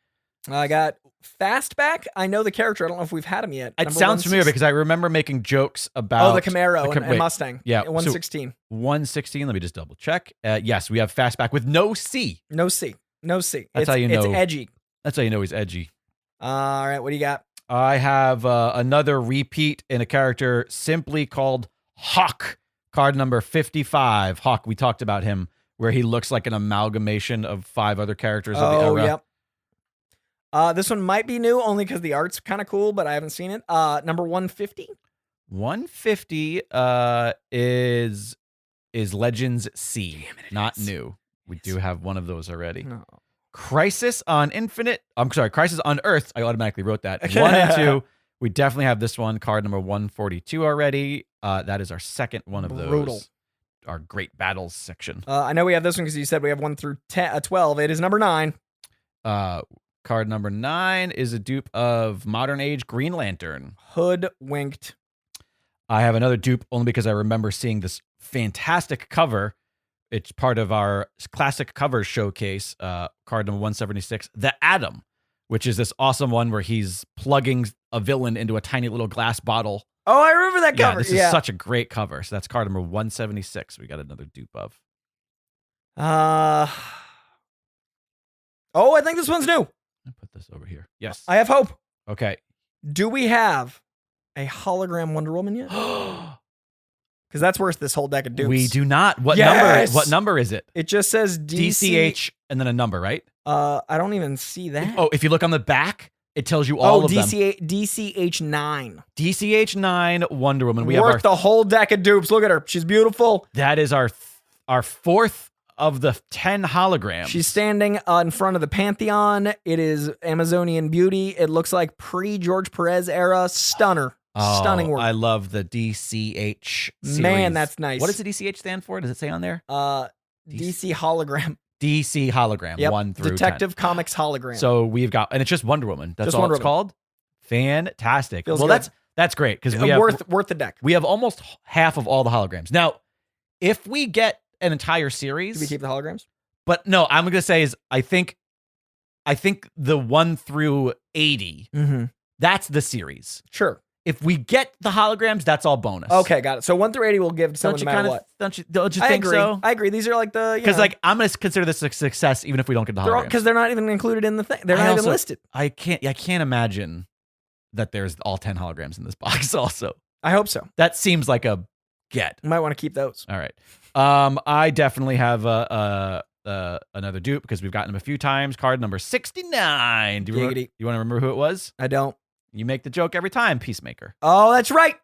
I got Fastback. I know the character. I don't know if we've had him yet. It sounds familiar because I remember making jokes about the Camaro and Mustang. Yeah, 116. So 116. Let me just double check. Yes, we have Fastback with no C. No C. That's how you know. It's edgy. That's how you know he's edgy. All right, what do you got? I have another repeat in a character simply called Hawk. Card number 55. Hawk, we talked about him, where he looks like an amalgamation of 5 other characters of the era. Yep. This one might be new only because the art's kind of cool, but I haven't seen it. Number 150. 150 is Legends C. Not new. We do have one of those already. No. Crisis on Earth. I automatically wrote that. 1 and 2. We definitely have this one. Card number 142 already. That is our second one of those. Brutal. Our Great Battles section. I know we have this one because you said we have 1 through 12. It is number 9. Card number 9 is a dupe of Modern Age Green Lantern. Hoodwinked. I have another dupe only because I remember seeing this fantastic cover. It's part of our classic cover showcase, card number 176, The Atom, which is this awesome one where he's plugging a villain into a tiny little glass bottle. Oh, I remember that cover. Yeah, this is such a great cover. So that's card number 176. We got another dupe of. I think this one's new. I'll put this over here. Yes. I have hope. Okay. Do we have a hologram Wonder Woman yet? Because that's worth this whole deck of dupes. We do not. What number is it? It just says DCH and then a number, right? I don't even see that. Oh, if you look on the back, it tells you all of them. DCH9. DCH9 Wonder Woman. We Worth have the whole deck of dupes. Look at her. She's beautiful. That is our fourth of the 10 holograms. She's standing in front of the Pantheon. It is Amazonian beauty. It looks like pre-George Perez era. Stunner. Stunning work. I love the DCH series. Man, that's nice. What does the DCH stand for? Does it say on there? DC hologram. DC hologram. Yep. 1 through Detective 10. Comics hologram. So we've got, and it's just Wonder Woman. That's just all it's called. Fantastic. Feels well, good. that's great because we have worth the deck. We have almost half of all the holograms. Now, if we get an entire series, do we keep the holograms? But no, I'm gonna say is I think the 1 through 80. Mm-hmm. That's the series. Sure. If we get the holograms, that's all bonus. Okay, got it. So 1 through 80 we'll give to someone no matter what. Don't you think so? I agree. These are like the because I'm gonna consider this a success even if we don't get the holograms because they're not even included in the thing. They're not even listed. I can't imagine that there's all 10 holograms in this box. Also, I hope so. That seems like a get. You might want to keep those. All right. I definitely have another dupe because we've gotten them a few times. Card number 69. You want to remember who it was? I don't. You make the joke every time, Peacemaker. Oh, that's right.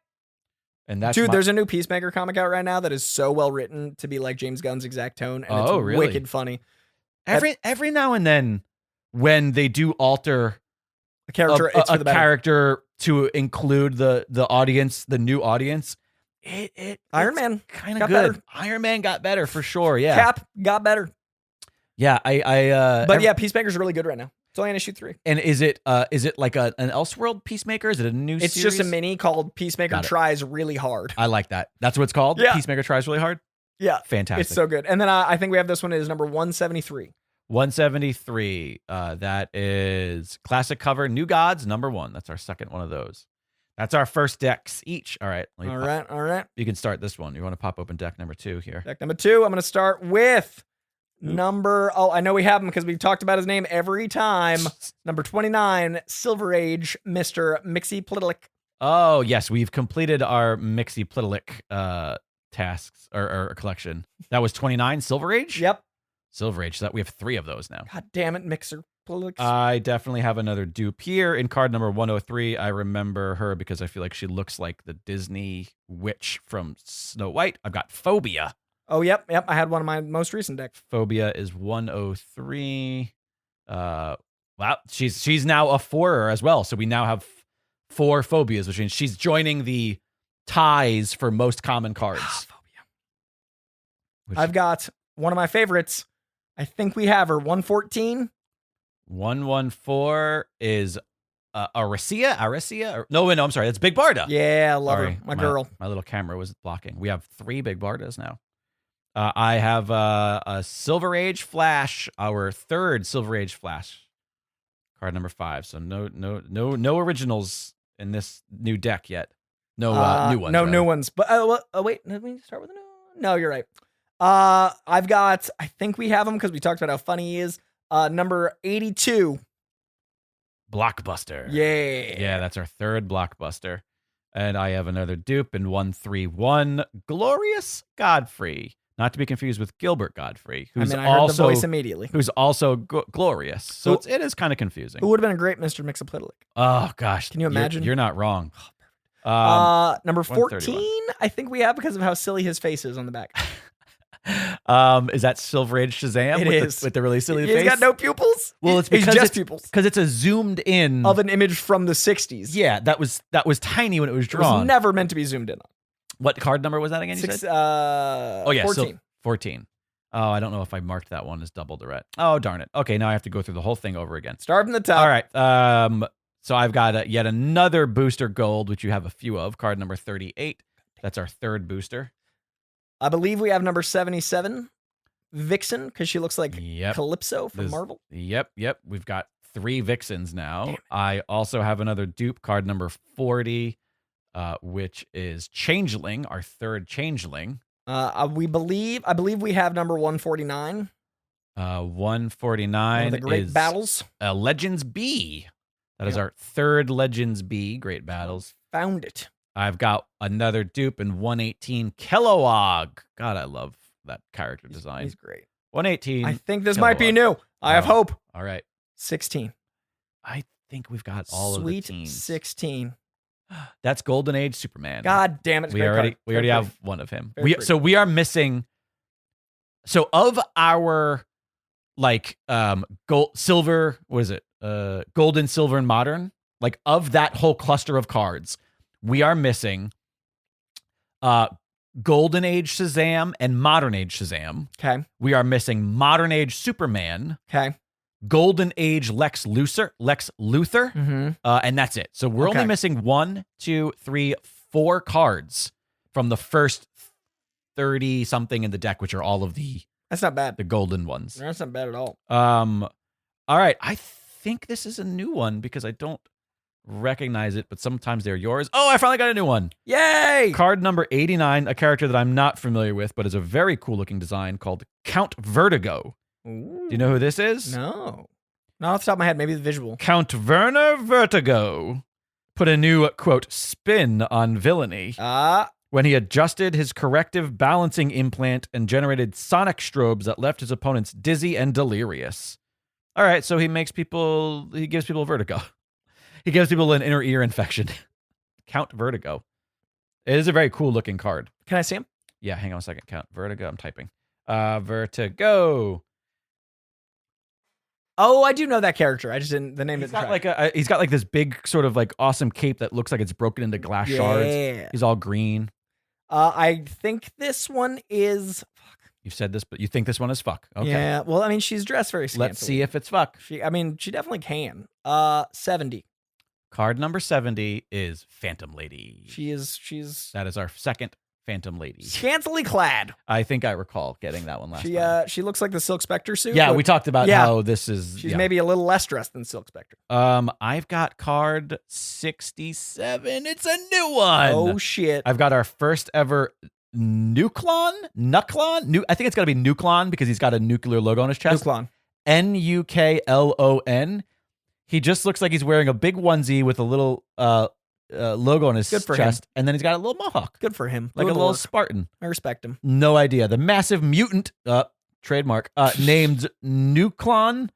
And that's there's a new Peacemaker comic out right now that is so well written to be like James Gunn's exact tone, and it's really? Wicked funny. Every now and then, when they do alter a character, a character to include the audience, the new audience, Iron Man kind of got good. better. Iron Man got better for sure. Yeah. Cap got better. Yeah. But yeah, Peacemaker's really good right now. It's only in issue 3. And is it like an Elseworld Peacemaker? Is it a new It's series? just a mini called Peacemaker Tries Really Hard. I like that. That's what it's called? Yeah. Peacemaker Tries Really Hard? Yeah. Fantastic. It's so good. And then I think we have this one is number 173. 173. That is classic cover, New Gods, number 1. That's our second one of those. That's our first decks each. All right. All right. You can start this one. You want to pop open deck number 2 here. Deck number 2, I'm going to start with I know we have him because we've talked about his name every time. Number 29, Silver Age, Mr. Mxyzptlk. Oh, yes. We've completed our Mxyzptlk tasks or collection. That was 29, Silver Age? Yep. Silver Age. So that we have 3 of those now. God damn it, Mxyzptlk. I definitely have another dupe here in card number 103. I remember her because I feel like she looks like the Disney witch from Snow White. I've got Phobia. Oh, yep. I had one of my most recent decks. Phobia is 103. Wow, she's now a 4er as well. So we now have 4 phobias, which means she's joining the ties for most common cards. Phobia. I've got one of my favorites. I think we have her 114. 114 is Aricia? No, I'm sorry. That's Big Barda. Yeah, I love her. My girl. My little camera was blocking. We have 3 Big Bardas now. I have a Silver Age Flash, our 3rd Silver Age Flash, card number 5. So no originals in this new deck yet. No new ones. No new ones. But wait, did we start with a new one? No, you're right. I've got. I think we have him because we talked about how funny he is. Number 82. Blockbuster. Yeah, that's our 3rd Blockbuster, and I have another dupe in 131. Glorious Godfrey. Not to be confused with Gilbert Godfrey, who's I heard also the voice immediately. Who's also glorious. So it is kind of confusing. Who would have been a great Mr. Mxyzptlk? Oh gosh, can you imagine? You're not wrong. Number 14, I think we have because of how silly his face is on the back. Is that Silver Age Shazam? It is with the really silly face. He's got no pupils. Well, it's because just pupils because it's a zoomed in of an image from the 60s. Yeah, that was tiny when it was drawn. It was never meant to be zoomed in on. What card number was that again? You said? 14. 14. Oh, I don't know if I marked that one as double direct. Oh, darn it. Okay, now I have to go through the whole thing over again. Start from the top. All right. So I've got yet another booster gold, which you have a few of. Card number 38. That's our 3rd booster. I believe we have number 77, Vixen, because she looks like Calypso from Marvel. Yep. We've got 3 Vixens now. I also have another dupe, card number 40, which is Changeling, our 3rd Changeling. I believe we have number 149. 149 the Great is Battles. Legends B. That is our 3rd Legends B, Great Battles. Found it. I've got another dupe in 118, Kilowog. God, I love that character design. He's great. 118. I think this might be new. I have hope. All right. 16. I think we've got all Sweet of the teams. 16. That's Golden Age Superman. God damn it. We already have one of him. So we are missing. So of our gold, silver, what is it? Golden, silver, and modern. Like of that whole cluster of cards, we are missing Golden Age Shazam and Modern Age Shazam. Okay. We are missing Modern Age Superman. Okay. Golden Age Lex Luthor. Mm-hmm. And that's it. So we're only missing 1, 2, 3, 4 cards from the first 30 something in the deck, which are all of that's not bad. The golden ones. That's not bad at all. All right. I think this is a new one because I don't recognize it, but sometimes they're yours. Oh, I finally got a new one. Yay! Card number 89, a character that I'm not familiar with, but is a very cool looking design called Count Vertigo. Ooh. Do you know who this is? No. Not off the top of my head, maybe the visual. Count Werner Vertigo put a new, quote, spin on villainy when he adjusted his corrective balancing implant and generated sonic strobes that left his opponents dizzy and delirious. All right, so he gives people vertigo. He gives people an inner ear infection. Count Vertigo. It is a very cool looking card. Can I see him? Yeah, hang on a second. Count Vertigo. I'm typing. Vertigo. Oh, I do know that character. I just didn't. The name He's didn't. He's got like this big sort of like awesome cape that looks like it's broken into glass shards. He's all green. I think this one is. You've said this, but you think this one is fuck. Okay. Yeah. Well, I mean, she's dressed very scantily. Let's see if it's fuck. She definitely can. 70. Card number 70 is Phantom Lady. She's That is our second Phantom Lady. scantily clad. I think I recall getting that one last time. She looks like the Silk Spectre suit. Yeah, but we talked about how this is. she's maybe a little less dressed than Silk Spectre. I've got card 67. It's a new one. Oh shit! I've got our first ever Nuklon. I think it's got to be Nuklon because he's got a nuclear logo on his chest. Nuklon. Nuklon. He just looks like he's wearing a big onesie with a little logo on his chest, and then he's got a little mohawk. Good for him. Like a little Spartan. I respect him. No idea. The massive mutant, trademark, named Nuklon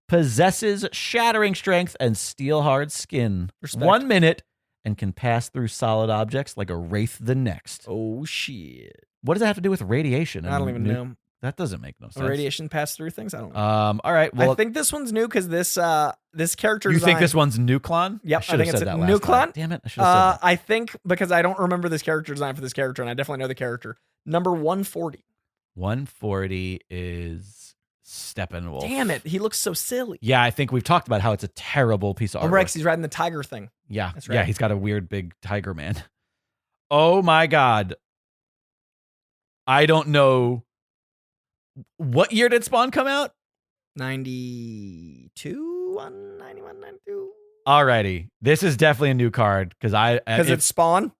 possesses shattering strength and steel hard skin. Respect. 1 minute and can pass through solid objects like a wraith the next. Oh shit! What does that have to do with radiation? I don't even know. That doesn't make no sense. Radiation pass through things. I don't know. All right. Well, I think this one's new because this character. You design, think this one's Nuklon? Yep, I think it's that Nuklon. Nuklon. Damn it! I should have said that. I think because I don't remember this character design for this character, and I definitely know the character. Number 140. 140 is Steppenwolf. Damn it! He looks so silly. Yeah, I think we've talked about how it's a terrible piece of artwork. Rex, he's riding the tiger thing. Yeah, That's right. Yeah, he's got a weird big tiger man. Oh my god. I don't know. What year did Spawn come out? 92, 91, 92. Alrighty. This is definitely a new card because it's Spawn.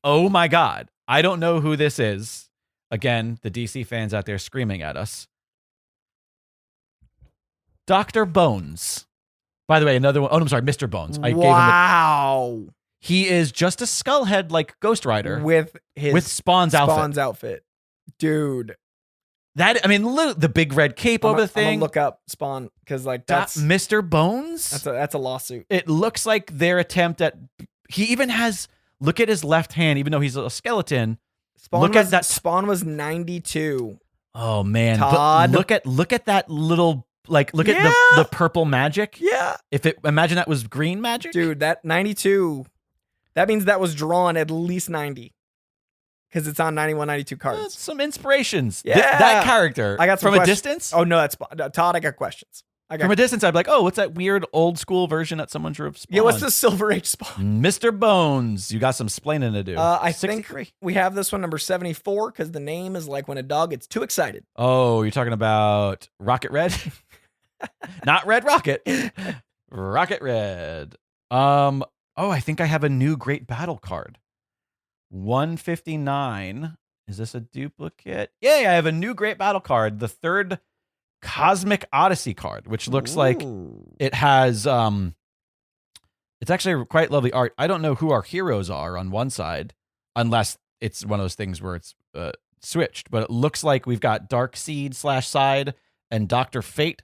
Oh my god. I don't know who this is. Again, the DC fans out there screaming at us. Dr. Bones. By the way, another one. Oh, I'm sorry, Mr. Bones. I gave him he is just a skullhead like Ghost Rider with Spawn's outfit. Dude. That, I mean, the big red cape over the thing. I'm gonna look up Spawn because that's Mr. Bones. That's a lawsuit. It looks like their attempt at. He even has. Look at his left hand, even though he's a skeleton. At that. Spawn was 92. Oh man, Todd. But look at that little at the purple magic. Yeah. Imagine that was green magic, dude. That 92. That means that was drawn at least 90. Because it's on 91, 92 cards. Some inspirations. Yeah. That character. I got some from a distance. Oh, no, that's Todd. I got questions. From a distance, I'd be like, oh, what's that weird old school version that someone drew of Spawn? Yeah, what's the Silver Age Spawn? Mr. Bones. You got some splaining to do. I think we have this one, number 74, because the name is like when a dog gets too excited. Oh, you're talking about Rocket Red? Not Red Rocket. Rocket Red. I think I have a new Great Battle card. 159. Is this a duplicate? Yeah, I have a new Great Battle card, the third Cosmic Odyssey card, which looks like it has it's actually quite lovely art. I don't know who our heroes are on one side, unless it's one of those things where it's switched, but it looks like we've got Darkseid /Side and Dr. Fate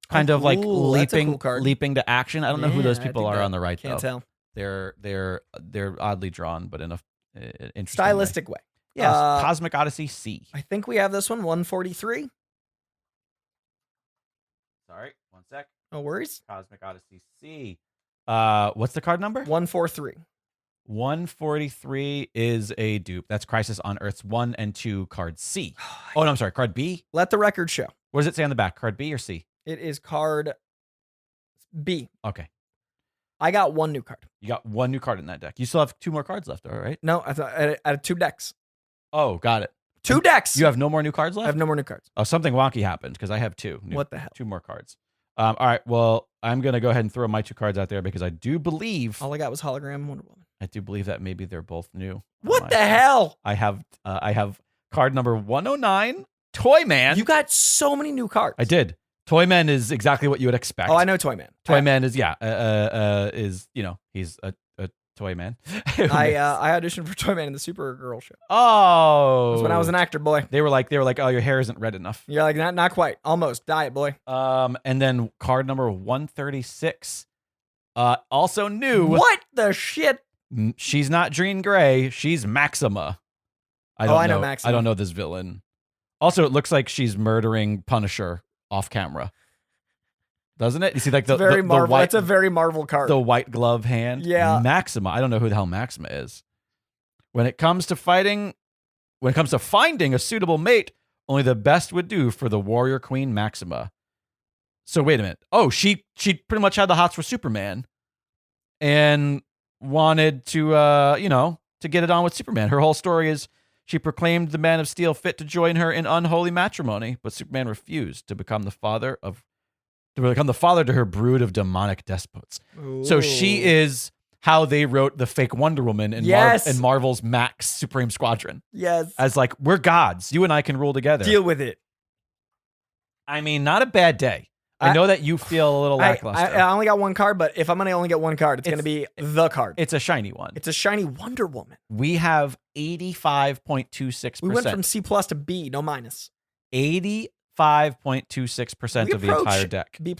kind of like leaping to action. I don't know who those people are on the right Can't though. tell. They're oddly drawn, but in a interesting stylistic way. Yes, Cosmic Odyssey C. I think we have this one, 143. Sorry, one sec. No worries. Cosmic Odyssey C. What's the card number? 143. 143 is a dupe. That's Crisis on Earth's 1 and 2 card C. Oh, no, I'm sorry. Card B? Let the record show. What does it say on the back? Card B or C? It is card B. Okay. I got one new card. You got one new card in that deck. You still have 2 more cards left, all right? No, I had 2 decks. Oh, got it. 2 decks. You have no more new cards left? I have no more new cards. Oh, something wonky happened because I have 2. What the hell? 2 more cards. All right. Well, I'm going to go ahead and throw my 2 cards out there because I do believe. All I got was Hologram Wonder Woman. I do believe that maybe they're both new. What the hell? I have card number 109, Toyman. You got so many new cards. I did. Toyman is exactly what you would expect. Oh, I know Toyman. Toyman is he's a toy man. I auditioned for Toyman in the Supergirl show. Oh, that's when I was an actor, boy. They were like, oh, your hair isn't red enough. You're like, not quite, almost. Diet, boy. And then card number 136, also new. What the shit? She's not Jean Grey. She's Maxima. I know Maxima. I don't know this villain. Also, it looks like she's murdering Punisher off camera. Doesn't it? You see, like the Marvel. white, it's a very Marvel card. The white glove hand. Yeah. Maxima. I don't know who the hell Maxima is. When it comes to fighting, when it comes to finding a suitable mate, only the best would do for the warrior queen Maxima. So wait a minute. Oh, she pretty much had the hots for Superman and wanted to, to get it on with Superman. Her whole story is she proclaimed the Man of Steel fit to join her in unholy matrimony, but Superman refused to become the father to her brood of demonic despots. Ooh. So she is how they wrote the fake Wonder Woman in, in Marvel's Max Supreme Squadron. Yes. As like, we're gods. You and I can rule together. Deal with it. I mean, not a bad day. I know that you feel a little lackluster. I only got one card, but if I'm going to only get one card, it's going to be the card. It's a shiny one. It's a shiny Wonder Woman. We have 85.26%. We went from C+ to B, no minus. 85.26% of the entire deck. B+.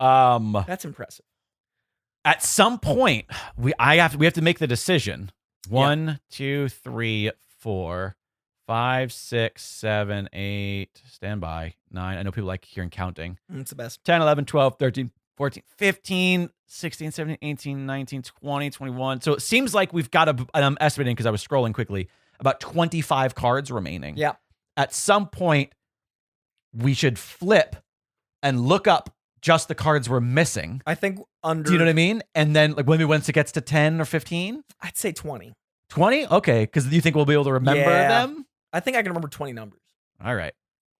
That's impressive. At some point, we have to make the decision. 1, 2, 3, 4, 5, 6, 7, 8, stand by, 9. I know people like hearing counting. It's the best. 10, 11, 12, 13, 14, 15, 16, 17, 18, 19, 20, 21. So it seems like we've got I'm estimating because I was scrolling quickly, about 25 cards remaining. Yeah. At some point, we should flip and look up just the cards we're missing. I think under... Do you know what I mean? And then like when it gets to 10 or 15? I'd say 20. 20? Okay, because you think we'll be able to remember them? I think I can remember 20 numbers. All right.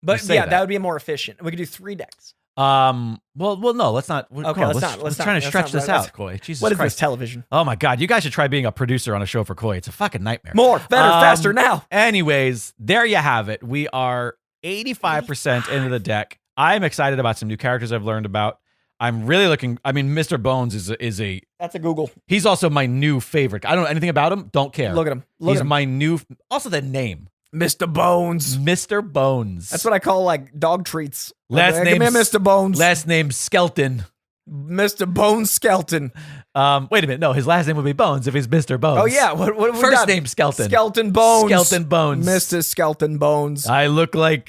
But yeah, that would be more efficient. We could do 3 decks. Well, no, let's not. Okay, let's not. Let's try to stretch this out, Coy. Jesus What is Christ. this, television? Oh my God, you guys should try being a producer on a show for Coy. It's a fucking nightmare. More, better, faster now. Anyways, there you have it. We are 85% into the deck. I'm excited about some new characters I've learned about. I'm really looking. I mean, Mr. Bones is a. That's a Google. He's also my new favorite. I don't know anything about him. Don't care. Look at him. He's my new. Also, the name. Mr. Bones. Mr. Bones. That's what I call like dog treats. Last name. Give me Mr. Bones. Last name Skelton. Mr. Bones Skelton. Wait a minute. No, his last name would be Bones if he's Mr. Bones. Oh yeah. What First name Skelton. Skelton Bones. Skelton Bones. Mr. Skelton Bones. I look like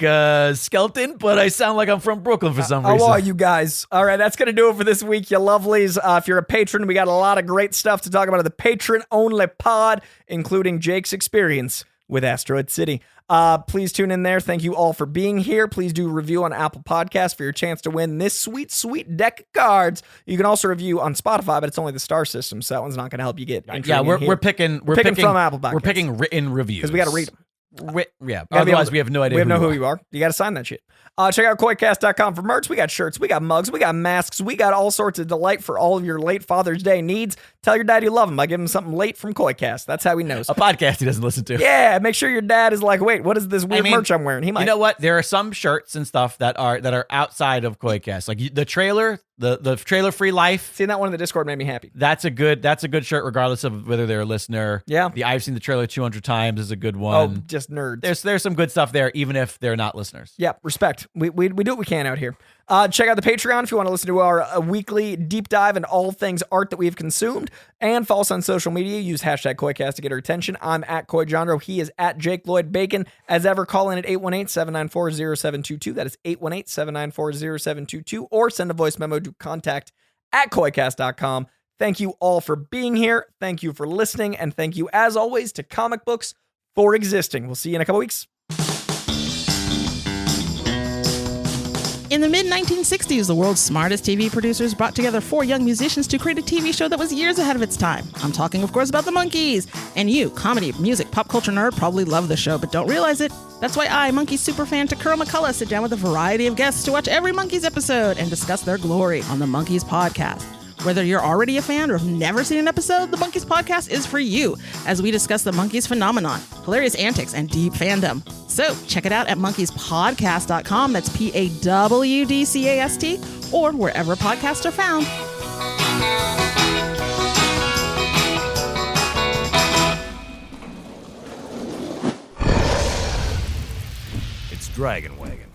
Skelton, but I sound like I'm from Brooklyn for some reason. How are you guys? All right, that's gonna do it for this week, you lovelies. If you're a patron, we got a lot of great stuff to talk about in the patron-only pod, including Jake's experience with Asteroid City. Please tune in there. Thank you all for being here. Please do review on Apple Podcasts for your chance to win this sweet, sweet deck of cards. You can also review on Spotify, but it's only the star system, so that one's not going to help you get. Yeah, we're picking from Apple Podcasts. We're picking written reviews because we got to read them. Yeah, otherwise we have no idea. We have no who you are. You got to sign that shit. Check out koicast.com for merch. We got shirts, we got mugs, we got masks, we got all sorts of delight for all of your late Father's Day needs. Tell your dad you love him by giving him something late from Koicast. That's how he knows. A podcast he doesn't listen to. Yeah, make sure your dad is like, wait, what is this weird merch I'm wearing? He might. You know what? There are some shirts and stuff that are outside of Koicast, like the trailer. The trailer free life. Seeing that one in the Discord made me happy. That's a good shirt, regardless of whether they're a listener. Yeah. The I've seen the trailer 200 times is a good one. Oh, just nerds. There's some good stuff there, even if they're not listeners. Yeah, respect. We do what we can out here. Check out the Patreon if you want to listen to our weekly deep dive in all things art that we've consumed. And follow us on social media. Use hashtag Koicast to get our attention. I'm at Coy Jandro. He is at Jake Lloyd Bacon. As ever, call in at 818-794-0722. That is 818-794-0722. Or send a voice memo to contact@koicast.com. Thank you all for being here. Thank you for listening. And thank you, as always, to Comic Books for existing. We'll see you in a couple weeks. In the mid-1960s, the world's smartest TV producers brought together 4 young musicians to create a TV show that was years ahead of its time. I'm talking, of course, about the Monkees. And you, comedy, music, pop culture nerd, probably love the show, but don't realize it. That's why I, Monkees superfan Takuro McCullough, sit down with a variety of guests to watch every Monkees episode and discuss their glory on the Monkees podcast. Whether you're already a fan or have never seen an episode, the Monkees podcast is for you, as we discuss the Monkees phenomenon, hilarious antics, and deep fandom. So check it out at monkeyspodcast.com. That's PAWDCAST, or wherever podcasts are found. It's Dragon Wagon.